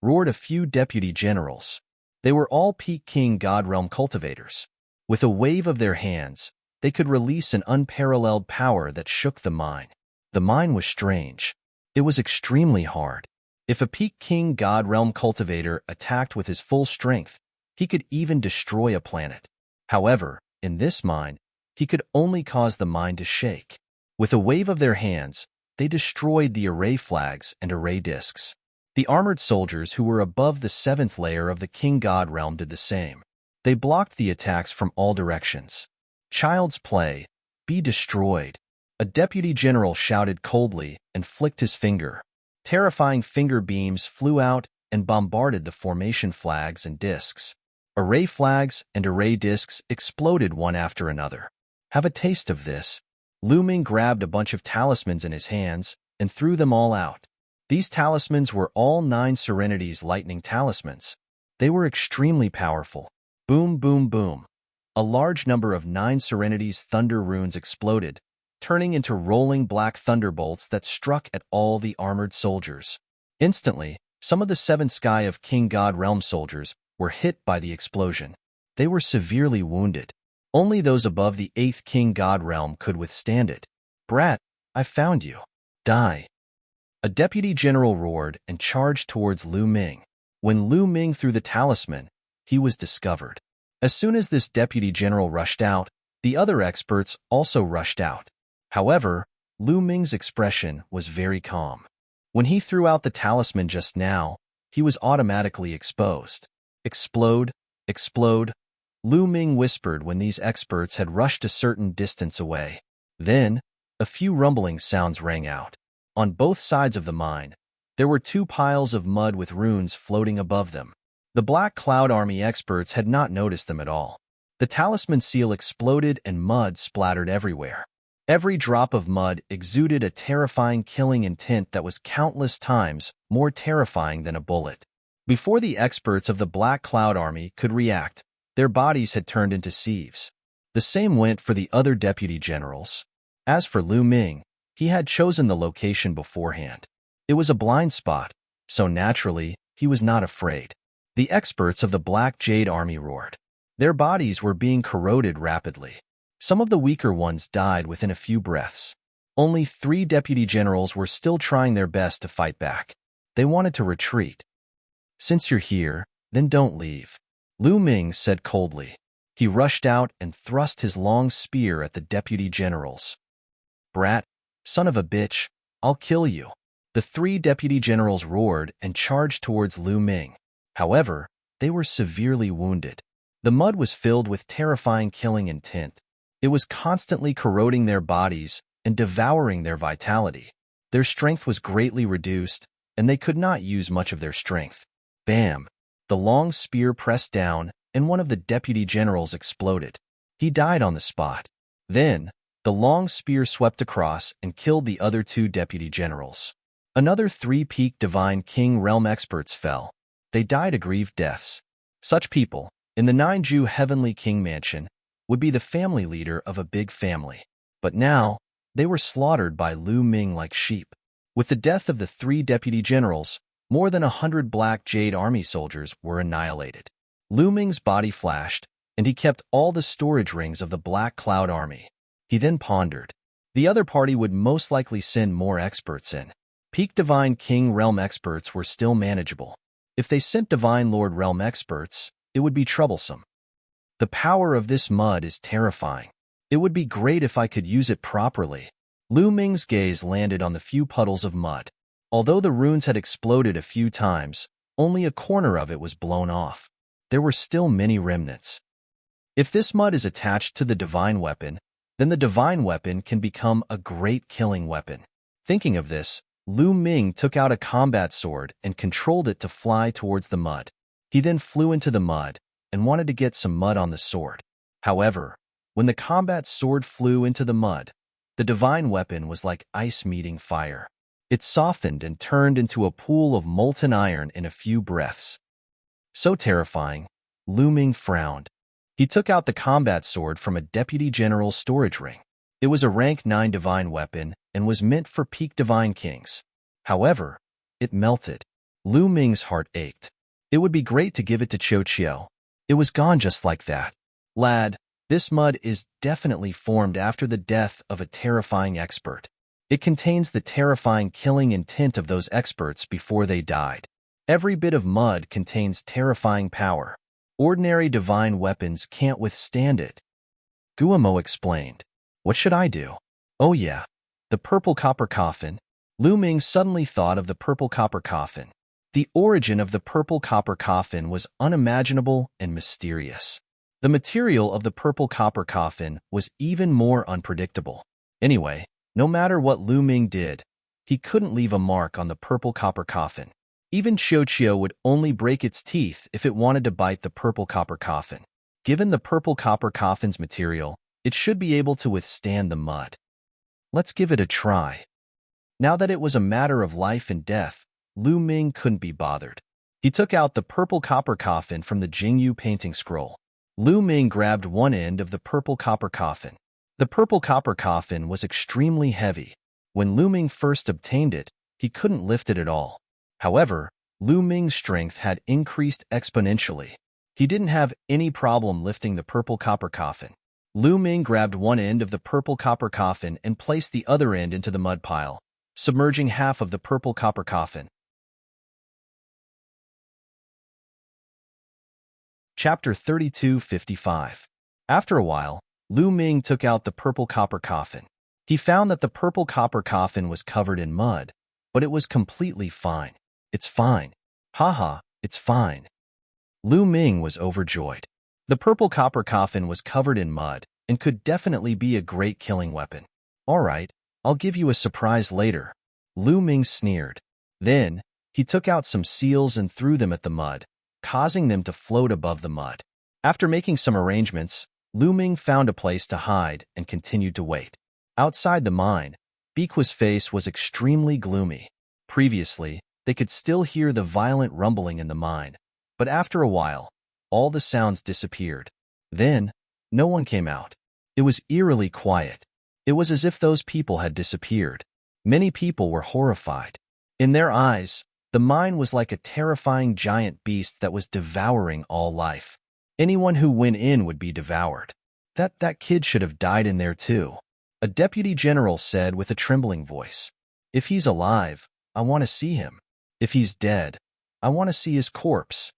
roared a few deputy generals. They were all peak King God realm cultivators. With a wave of their hands, they could release an unparalleled power that shook the mine. The mine was strange. It was extremely hard. If a peak King God realm cultivator attacked with his full strength, he could even destroy a planet. However, in this mine, he could only cause the mine to shake. With a wave of their hands, they destroyed the array flags and array discs. The armored soldiers who were above the 7th layer of the King God realm did the same. They blocked the attacks from all directions. Child's play, be destroyed. A deputy general shouted coldly and flicked his finger. Terrifying finger beams flew out and bombarded the formation flags and discs. Array flags and array discs exploded one after another. Have a taste of this. Lu Ming grabbed a bunch of talismans in his hands and threw them all out. These talismans were all 9 Serenity's lightning talismans. They were extremely powerful. Boom, boom, boom. A large number of 9 Serenity's thunder runes exploded, turning into rolling black thunderbolts that struck at all the armored soldiers. Instantly, some of the 7th sky of King God realm soldiers were hit by the explosion. They were severely wounded. Only those above the 8th King God realm could withstand it. Brat, I found you. Die. A deputy general roared and charged towards Lu Ming. When Lu Ming threw the talisman, he was discovered. As soon as this deputy general rushed out, the other experts also rushed out. However, Lu Ming's expression was very calm. When he threw out the talisman just now, he was automatically exposed. Explode, explode, Lu Ming whispered when these experts had rushed a certain distance away. Then, a few rumbling sounds rang out. On both sides of the mine, there were 2 piles of mud with runes floating above them. The Black Cloud Army experts had not noticed them at all. The talisman seal exploded and mud splattered everywhere. Every drop of mud exuded a terrifying killing intent that was countless times more terrifying than a bullet. Before the experts of the Black Cloud Army could react, their bodies had turned into sieves. The same went for the other deputy generals. As for Lu Ming, he had chosen the location beforehand. It was a blind spot, so naturally, he was not afraid. The experts of the Black Jade Army roared. Their bodies were being corroded rapidly. Some of the weaker ones died within a few breaths. Only 3 deputy generals were still trying their best to fight back. They wanted to retreat. Since you're here, then don't leave, Lu Ming said coldly. He rushed out and thrust his long spear at the deputy generals. Brat, son of a bitch, I'll kill you. The 3 deputy generals roared and charged towards Lu Ming. However, they were severely wounded. The mud was filled with terrifying killing intent. It was constantly corroding their bodies and devouring their vitality. Their strength was greatly reduced, and they could not use much of their strength. Bam! The long spear pressed down, and one of the deputy generals exploded. He died on the spot. Then, the long spear swept across and killed the other 2 deputy generals. Another 3 peak Divine King realm experts fell. They died aggrieved deaths. Such people, in the 9-Ju Heavenly King Mansion, would be the family leader of a big family. But now, they were slaughtered by Lu Ming like sheep. With the death of the 3 deputy generals, more than 100 Black Jade Army soldiers were annihilated. Lu Ming's body flashed, and he kept all the storage rings of the Black Cloud Army. He then pondered. The other party would most likely send more experts in. Peak Divine King Realm experts were still manageable. If they sent Divine Lord Realm experts, it would be troublesome. The power of this mud is terrifying. It would be great if I could use it properly. Lu Ming's gaze landed on the few puddles of mud. Although the runes had exploded a few times, only a corner of it was blown off. There were still many remnants. If this mud is attached to the divine weapon, then the divine weapon can become a great killing weapon. Thinking of this, Lu Ming took out a combat sword and controlled it to fly towards the mud. He then flew into the mud and wanted to get some mud on the sword. However, when the combat sword flew into the mud, the divine weapon was like ice meeting fire. It softened and turned into a pool of molten iron in a few breaths. So terrifying, Lu Ming frowned. He took out the combat sword from a deputy general's storage ring. It was a rank 9 divine weapon and was meant for peak divine kings. However, it melted. Lu Ming's heart ached. It would be great to give it to Cho Chiu. It was gone just like that. Lad, this mud is definitely formed after the death of a terrifying expert. It contains the terrifying killing intent of those experts before they died. Every bit of mud contains terrifying power. Ordinary divine weapons can't withstand it. Guamo explained. What should I do? Oh yeah, the purple copper coffin. Lu Ming suddenly thought of the purple copper coffin. The origin of the purple copper coffin was unimaginable and mysterious. The material of the purple copper coffin was even more unpredictable. Anyway, no matter what Lu Ming did, he couldn't leave a mark on the purple copper coffin. Even Cho Chiu would only break its teeth if it wanted to bite the purple copper coffin. Given the purple copper coffin's material, it should be able to withstand the mud. Let's give it a try. Now that it was a matter of life and death, Lu Ming couldn't be bothered. He took out the purple copper coffin from the Jingyu painting scroll. Lu Ming grabbed one end of the purple copper coffin. The purple copper coffin was extremely heavy. When Lu Ming first obtained it, he couldn't lift it at all. However, Lu Ming's strength had increased exponentially. He didn't have any problem lifting the purple copper coffin. Lu Ming grabbed one end of the purple copper coffin and placed the other end into the mud pile, submerging half of the purple copper coffin. Chapter 32:55. After a while, Lu Ming took out the purple copper coffin. He found that the purple copper coffin was covered in mud, but it was completely fine. It's fine. Haha, it's fine. Lu Ming was overjoyed. The purple copper coffin was covered in mud and could definitely be a great killing weapon. All right, I'll give you a surprise later. Lu Ming sneered. Then, he took out some seals and threw them at the mud, causing them to float above the mud. After making some arrangements, Lu Ming found a place to hide and continued to wait. Outside the mine, Biqua's face was extremely gloomy. Previously, they could still hear the violent rumbling in the mine, but after a while, all the sounds disappeared. Then, no one came out. It was eerily quiet. It was as if those people had disappeared. Many people were horrified. In their eyes, the mine was like a terrifying giant beast that was devouring all life. Anyone who went in would be devoured. That kid should have died in there too. A deputy general said with a trembling voice. If he's alive, I want to see him. If he's dead, I want to see his corpse.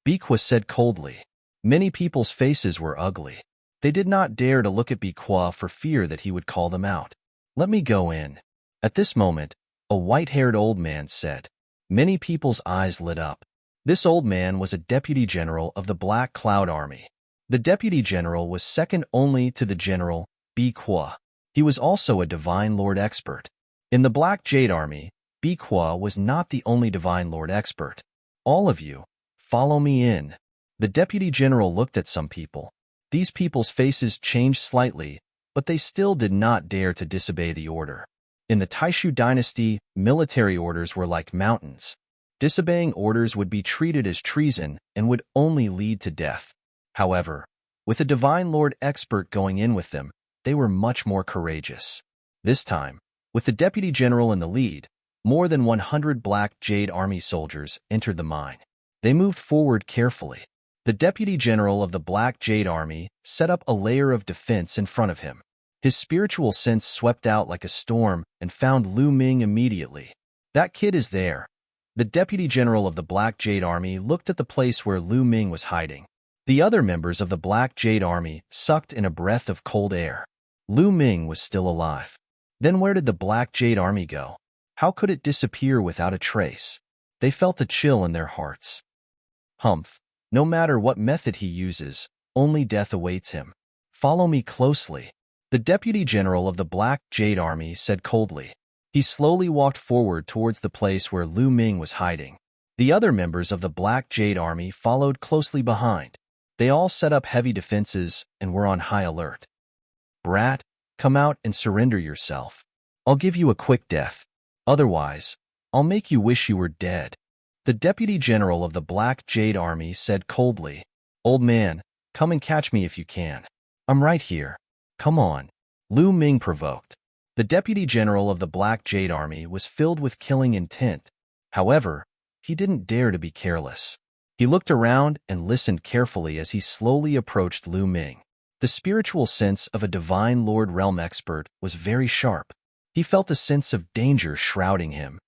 Biqua said coldly. Many people's faces were ugly. They did not dare to look at Biqua for fear that he would call them out. Let me go in. At this moment, a white-haired old man said. Many people's eyes lit up. This old man was a deputy general of the Black Cloud Army. The deputy general was second only to the general, Biqua. He was also a Divine Lord expert. In the Black Jade Army, Biqua was not the only Divine Lord expert. All of you, follow me in. The deputy general looked at some people. These people's faces changed slightly, but they still did not dare to disobey the order. In the Taishu dynasty, military orders were like mountains. Disobeying orders would be treated as treason and would only lead to death. However, with a Divine Lord expert going in with them, they were much more courageous. This time, with the deputy general in the lead, More than 100 Black Jade Army soldiers entered the mine. They moved forward carefully. The Deputy General of the Black Jade Army set up a layer of defense in front of him. His spiritual sense swept out like a storm and found Lu Ming immediately. That kid is there. The Deputy General of the Black Jade Army looked at the place where Lu Ming was hiding. The other members of the Black Jade Army sucked in a breath of cold air. Lu Ming was still alive. Then where did the Black Jade Army go? How could it disappear without a trace? They felt a chill in their hearts. Humph. No matter what method he uses, only death awaits him. Follow me closely. The Deputy General of the Black Jade Army said coldly. He slowly walked forward towards the place where Lu Ming was hiding. The other members of the Black Jade Army followed closely behind. They all set up heavy defenses and were on high alert. Brat, come out and surrender yourself. I'll give you a quick death. Otherwise, I'll make you wish you were dead. The Deputy General of the Black Jade Army said coldly. Old man, come and catch me if you can. I'm right here. Come on. Lu Ming provoked. The Deputy General of the Black Jade Army was filled with killing intent. However, he didn't dare to be careless. He looked around and listened carefully as he slowly approached Lu Ming. The spiritual sense of a Divine Lord Realm expert was very sharp. He felt a sense of danger shrouding him.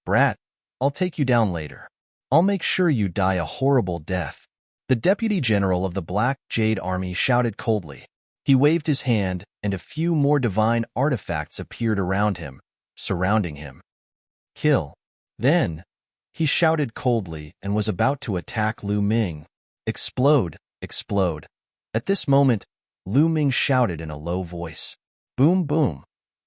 Brat, I'll take you down later. I'll make sure you die a horrible death. The Deputy General of the Black Jade Army shouted coldly. He waved his hand, and a few more divine artifacts appeared around him, surrounding him. Kill. Then, he shouted coldly and was about to attack Lu Ming. Explode, explode. At this moment, Lu Ming shouted in a low voice. Boom, boom.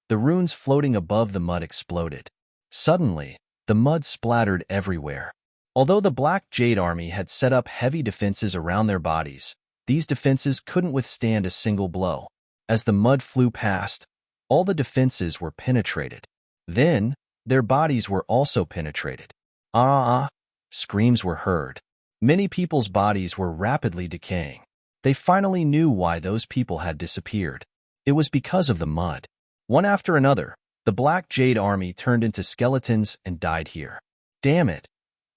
The runes floating above the mud exploded. Suddenly, the mud splattered everywhere. Although the Black Jade Army had set up heavy defenses around their bodies, these defenses couldn't withstand a single blow. As the mud flew past, all the defenses were penetrated. Then, their bodies were also penetrated. Ah! Screams were heard. Many people's bodies were rapidly decaying. They finally knew why those people had disappeared. It was because of the mud. One after another, the Black Jade Army turned into skeletons and died here. Damn it!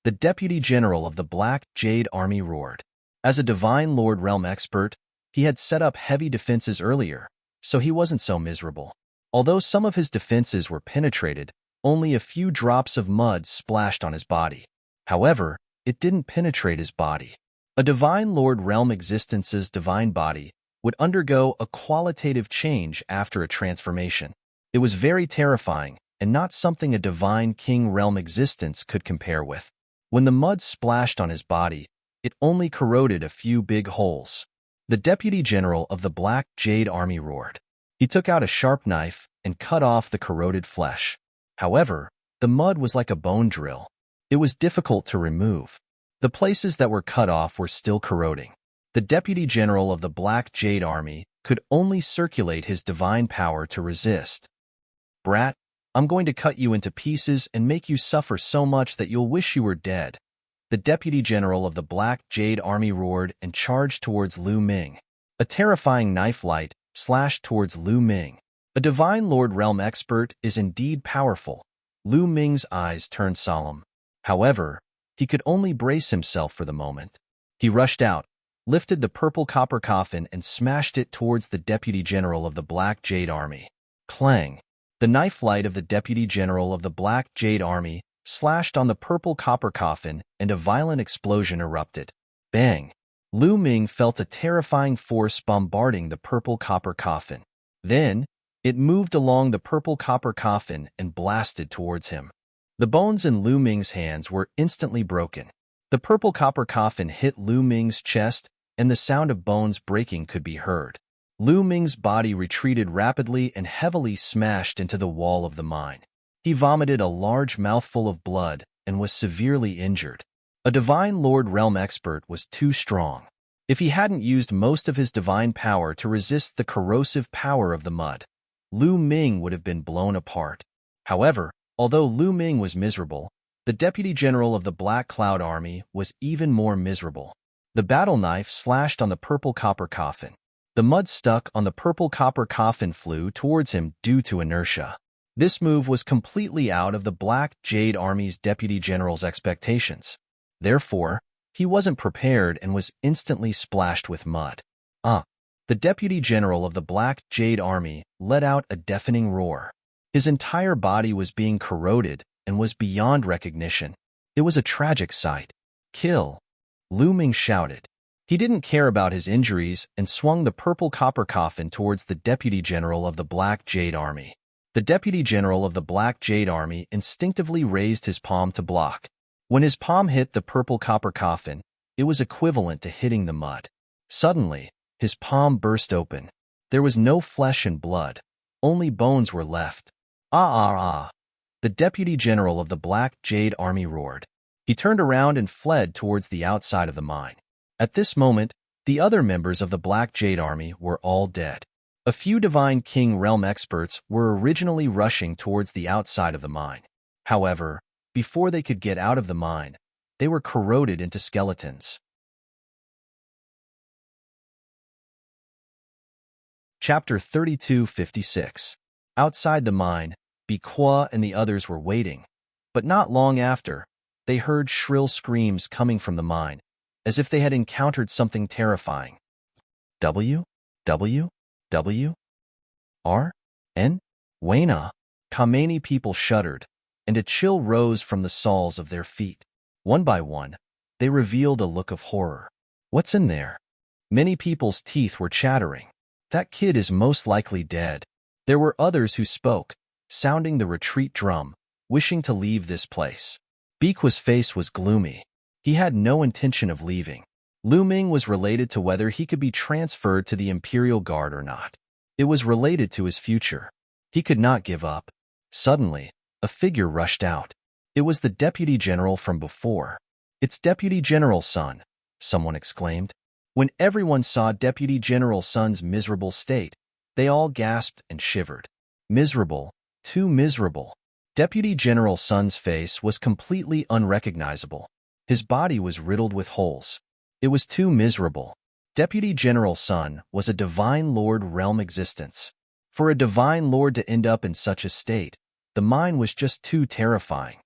The Deputy General of the Black Jade Army roared. As a Divine Lord Realm expert, he had set up heavy defenses earlier, so he wasn't so miserable. Although some of his defenses were penetrated, only a few drops of mud splashed on his body. However, it didn't penetrate his body. A Divine Lord Realm existence's divine body would undergo a qualitative change after a transformation. It was very terrifying and not something a Divine King Realm existence could compare with. When the mud splashed on his body, it only corroded a few big holes. The Deputy General of the Black Jade Army roared. He took out a sharp knife and cut off the corroded flesh. However, the mud was like a bone drill. It was difficult to remove. The places that were cut off were still corroding. The Deputy General of the Black Jade Army could only circulate his divine power to resist. Brat, I'm going to cut you into pieces and make you suffer so much that you'll wish you were dead. The Deputy General of the Black Jade Army roared and charged towards Lu Ming. A terrifying knife light slashed towards Lu Ming. A Divine Lord Realm expert is indeed powerful. Lu Ming's eyes turned solemn. However, he could only brace himself for the moment. He rushed out, lifted the purple copper coffin and smashed it towards the Deputy General of the Black Jade Army. Clang! The knife light of the Deputy General of the Black Jade Army slashed on the purple copper coffin and a violent explosion erupted. Bang! Lu Ming felt a terrifying force bombarding the purple copper coffin. Then, it moved along the purple copper coffin and blasted towards him. The bones in Lu Ming's hands were instantly broken. The purple copper coffin hit Lu Ming's chest, and the sound of bones breaking could be heard. Lu Ming's body retreated rapidly and heavily smashed into the wall of the mine. He vomited a large mouthful of blood and was severely injured. A Divine Lord Realm expert was too strong. If he hadn't used most of his divine power to resist the corrosive power of the mud, Lu Ming would have been blown apart. However, although Lu Ming was miserable, the Deputy General of the Black Cloud Army was even more miserable. The battle knife slashed on the purple copper coffin. The mud stuck on the purple copper coffin flew towards him due to inertia. This move was completely out of the Black Jade Army's deputy general's expectations. Therefore, he wasn't prepared and was instantly splashed with mud. The deputy general of the Black Jade Army let out a deafening roar. His entire body was being corroded and was beyond recognition. It was a tragic sight. "Kill!" Lu Ming shouted. He didn't care about his injuries and swung the purple copper coffin towards the deputy general of the Black Jade Army. The deputy general of the Black Jade Army instinctively raised his palm to block. When his palm hit the purple copper coffin, it was equivalent to hitting the mud. Suddenly, his palm burst open. There was no flesh and blood. Only bones were left. Ah! The deputy general of the Black Jade Army roared. He turned around and fled towards the outside of the mine. At this moment, the other members of the Black Jade Army were all dead. A few Divine King Realm experts were originally rushing towards the outside of the mine. However, before they could get out of the mine, they were corroded into skeletons. Chapter 3256. Outside the mine, Biqua and the others were waiting, but not long after, they heard shrill screams coming from the mine, as if they had encountered something terrifying. W? R? N? Wayna? Kameni people shuddered, and a chill rose from the soles of their feet. One by one, they revealed a look of horror. What's in there? Many people's teeth were chattering. That kid is most likely dead. There were others who spoke, sounding the retreat drum, wishing to leave this place. Biqua's face was gloomy. He had no intention of leaving. Lu Ming was related to whether he could be transferred to the Imperial Guard or not. It was related to his future. He could not give up. Suddenly, a figure rushed out. It was the Deputy General from before. "It's Deputy General Sun," someone exclaimed. When everyone saw Deputy General Sun's miserable state, they all gasped and shivered. Miserable, too miserable. Deputy General Sun's face was completely unrecognizable. His body was riddled with holes. It was too miserable. Deputy General Sun was a Divine Lord realm existence. For a Divine Lord to end up in such a state, the mine was just too terrifying.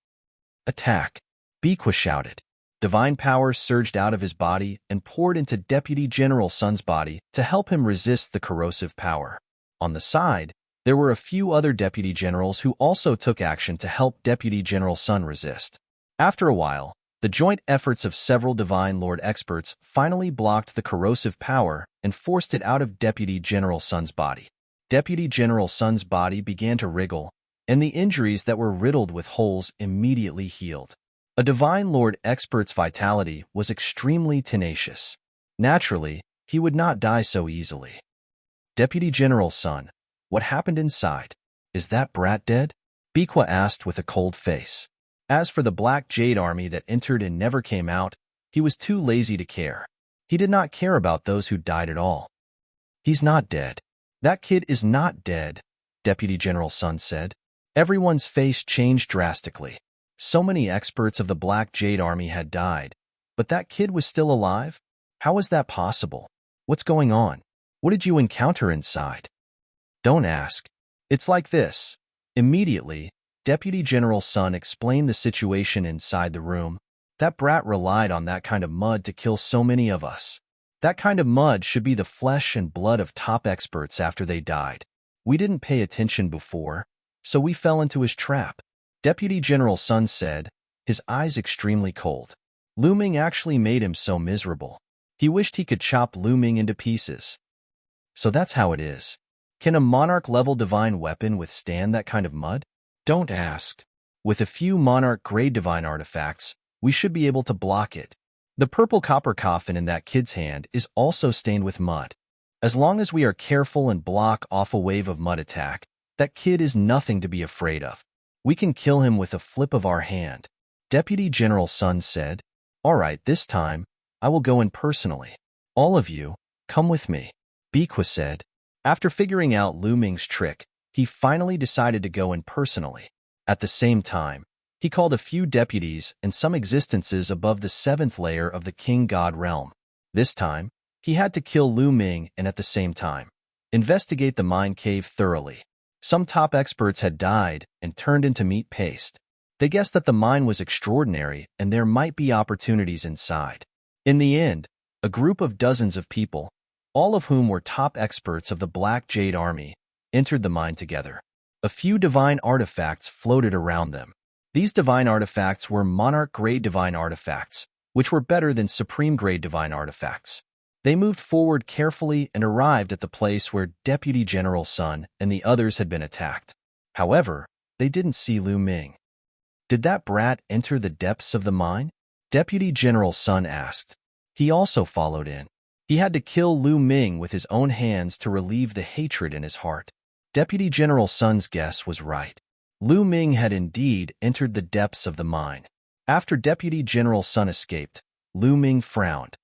"Attack!" Biqua shouted. Divine power surged out of his body and poured into Deputy General Sun's body to help him resist the corrosive power. On the side, there were a few other Deputy Generals who also took action to help Deputy General Sun resist. After a while, the joint efforts of several Divine Lord experts finally blocked the corrosive power and forced it out of Deputy General Sun's body. Deputy General Sun's body began to wriggle, and the injuries that were riddled with holes immediately healed. A Divine Lord expert's vitality was extremely tenacious. Naturally, he would not die so easily. "Deputy General Sun, what happened inside? Is that brat dead?" Biqua asked with a cold face. As for the Black Jade Army that entered and never came out, he was too lazy to care. He did not care about those who died at all. "He's not dead. That kid is not dead," Deputy General Sun said. Everyone's face changed drastically. So many experts of the Black Jade Army had died, but that kid was still alive? How is that possible? What's going on? What did you encounter inside? Don't ask. It's like this. Immediately, Deputy General Sun explained the situation inside the room. That brat relied on that kind of mud to kill so many of us. That kind of mud should be the flesh and blood of top experts after they died. We didn't pay attention before, so we fell into his trap. Deputy General Sun said, his eyes extremely cold. Lu Ming actually made him so miserable. He wished he could chop Lu Ming into pieces. So that's how it is. Can a Monarch-level divine weapon withstand that kind of mud? Don't ask. With a few Monarch-grade divine artifacts, we should be able to block it. The purple copper coffin in that kid's hand is also stained with mud. As long as we are careful and block off a wave of mud attack, that kid is nothing to be afraid of. We can kill him with a flip of our hand. Deputy General Sun said, "All right, this time, I will go in personally. All of you, come with me," Biqua said. After figuring out Lu Ming's trick, he finally decided to go in personally. At the same time, he called a few deputies and some existences above the 7th layer of the King God realm. This time, he had to kill Lu Ming and at the same time, investigate the mine cave thoroughly. Some top experts had died and turned into meat paste. They guessed that the mine was extraordinary and there might be opportunities inside. In the end, a group of dozens of people, all of whom were top experts of the Black Jade Army, entered the mine together. A few divine artifacts floated around them. These divine artifacts were monarch-grade divine artifacts, which were better than supreme-grade divine artifacts. They moved forward carefully and arrived at the place where Deputy General Sun and the others had been attacked. However, they didn't see Lu Ming. Did that brat enter the depths of the mine? Deputy General Sun asked. He also followed in. He had to kill Lu Ming with his own hands to relieve the hatred in his heart. Deputy General Sun's guess was right. Lu Ming had indeed entered the depths of the mine. After Deputy General Sun escaped, Lu Ming frowned.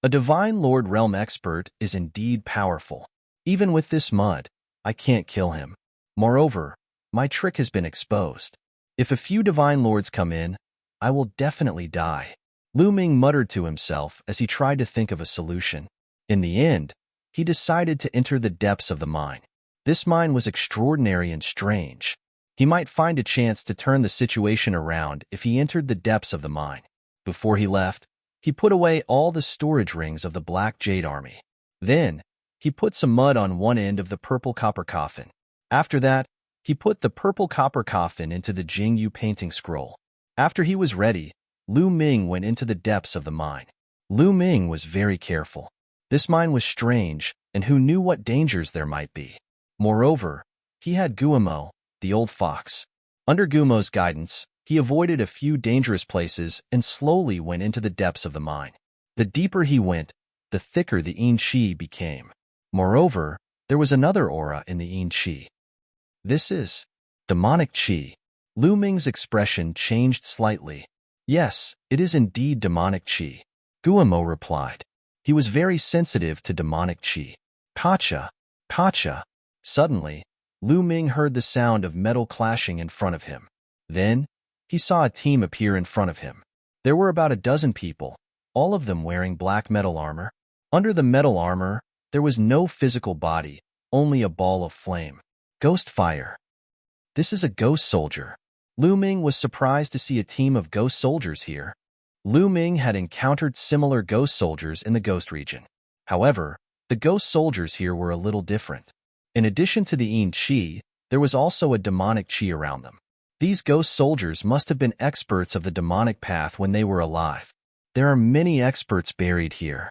A Divine Lord Realm expert is indeed powerful. Even with this mud, I can't kill him. Moreover, my trick has been exposed. If a few Divine Lords come in, I will definitely die. Lu Ming muttered to himself as he tried to think of a solution. In the end, he decided to enter the depths of the mine. This mine was extraordinary and strange. He might find a chance to turn the situation around if he entered the depths of the mine. Before he left, he put away all the storage rings of the Black Jade Army. Then, he put some mud on one end of the purple copper coffin. After that, he put the purple copper coffin into the Jingyu painting scroll. After he was ready, Lu Ming went into the depths of the mine. Lu Ming was very careful. This mine was strange, and who knew what dangers there might be. Moreover, he had Guillemot, the old fox. Under Guillemot's guidance, he avoided a few dangerous places and slowly went into the depths of the mine. The deeper he went, the thicker the yin qi became. Moreover, there was another aura in the yin qi. This is demonic qi. Lu Ming's expression changed slightly. Yes, it is indeed demonic qi, Guillemot replied. He was very sensitive to demonic qi. Kacha, kacha. Suddenly, Lu Ming heard the sound of metal clashing in front of him. Then, he saw a team appear in front of him. There were about a dozen people, all of them wearing black metal armor. Under the metal armor, there was no physical body, only a ball of flame. Ghost fire. This is a ghost soldier. Lu Ming was surprised to see a team of ghost soldiers here. Lu Ming had encountered similar ghost soldiers in the ghost region. However, the ghost soldiers here were a little different. In addition to the yin qi, there was also a demonic qi around them. These ghost soldiers must have been experts of the demonic path when they were alive. There are many experts buried here.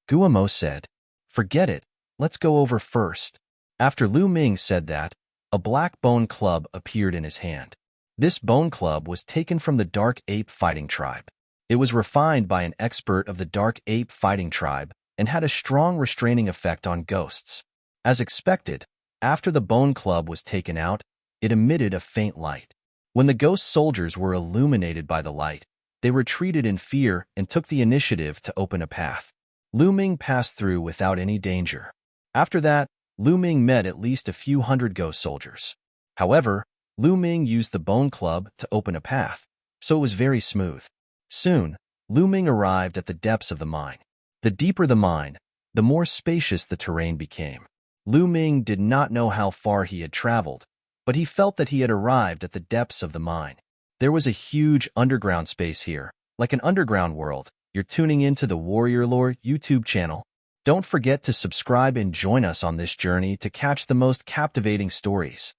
Guillemot said, "Forget it, let's go over first." After Lu Ming said that, a black bone club appeared in his hand. This bone club was taken from the Dark Ape Fighting Tribe. It was refined by an expert of the Dark Ape Fighting Tribe and had a strong restraining effect on ghosts. As expected, after the bone club was taken out, it emitted a faint light. When the ghost soldiers were illuminated by the light, they retreated in fear and took the initiative to open a path. Lu Ming passed through without any danger. After that, Lu Ming met at least a few hundred ghost soldiers. However, Lu Ming used the bone club to open a path, so it was very smooth. Soon, Lu Ming arrived at the depths of the mine. The deeper the mine, the more spacious the terrain became. Lu Ming did not know how far he had traveled, but he felt that he had arrived at the depths of the mine. There was a huge underground space here, like an underground world. You're tuning into the Warrior Lore YouTube channel. Don't forget to subscribe and join us on this journey to catch the most captivating stories.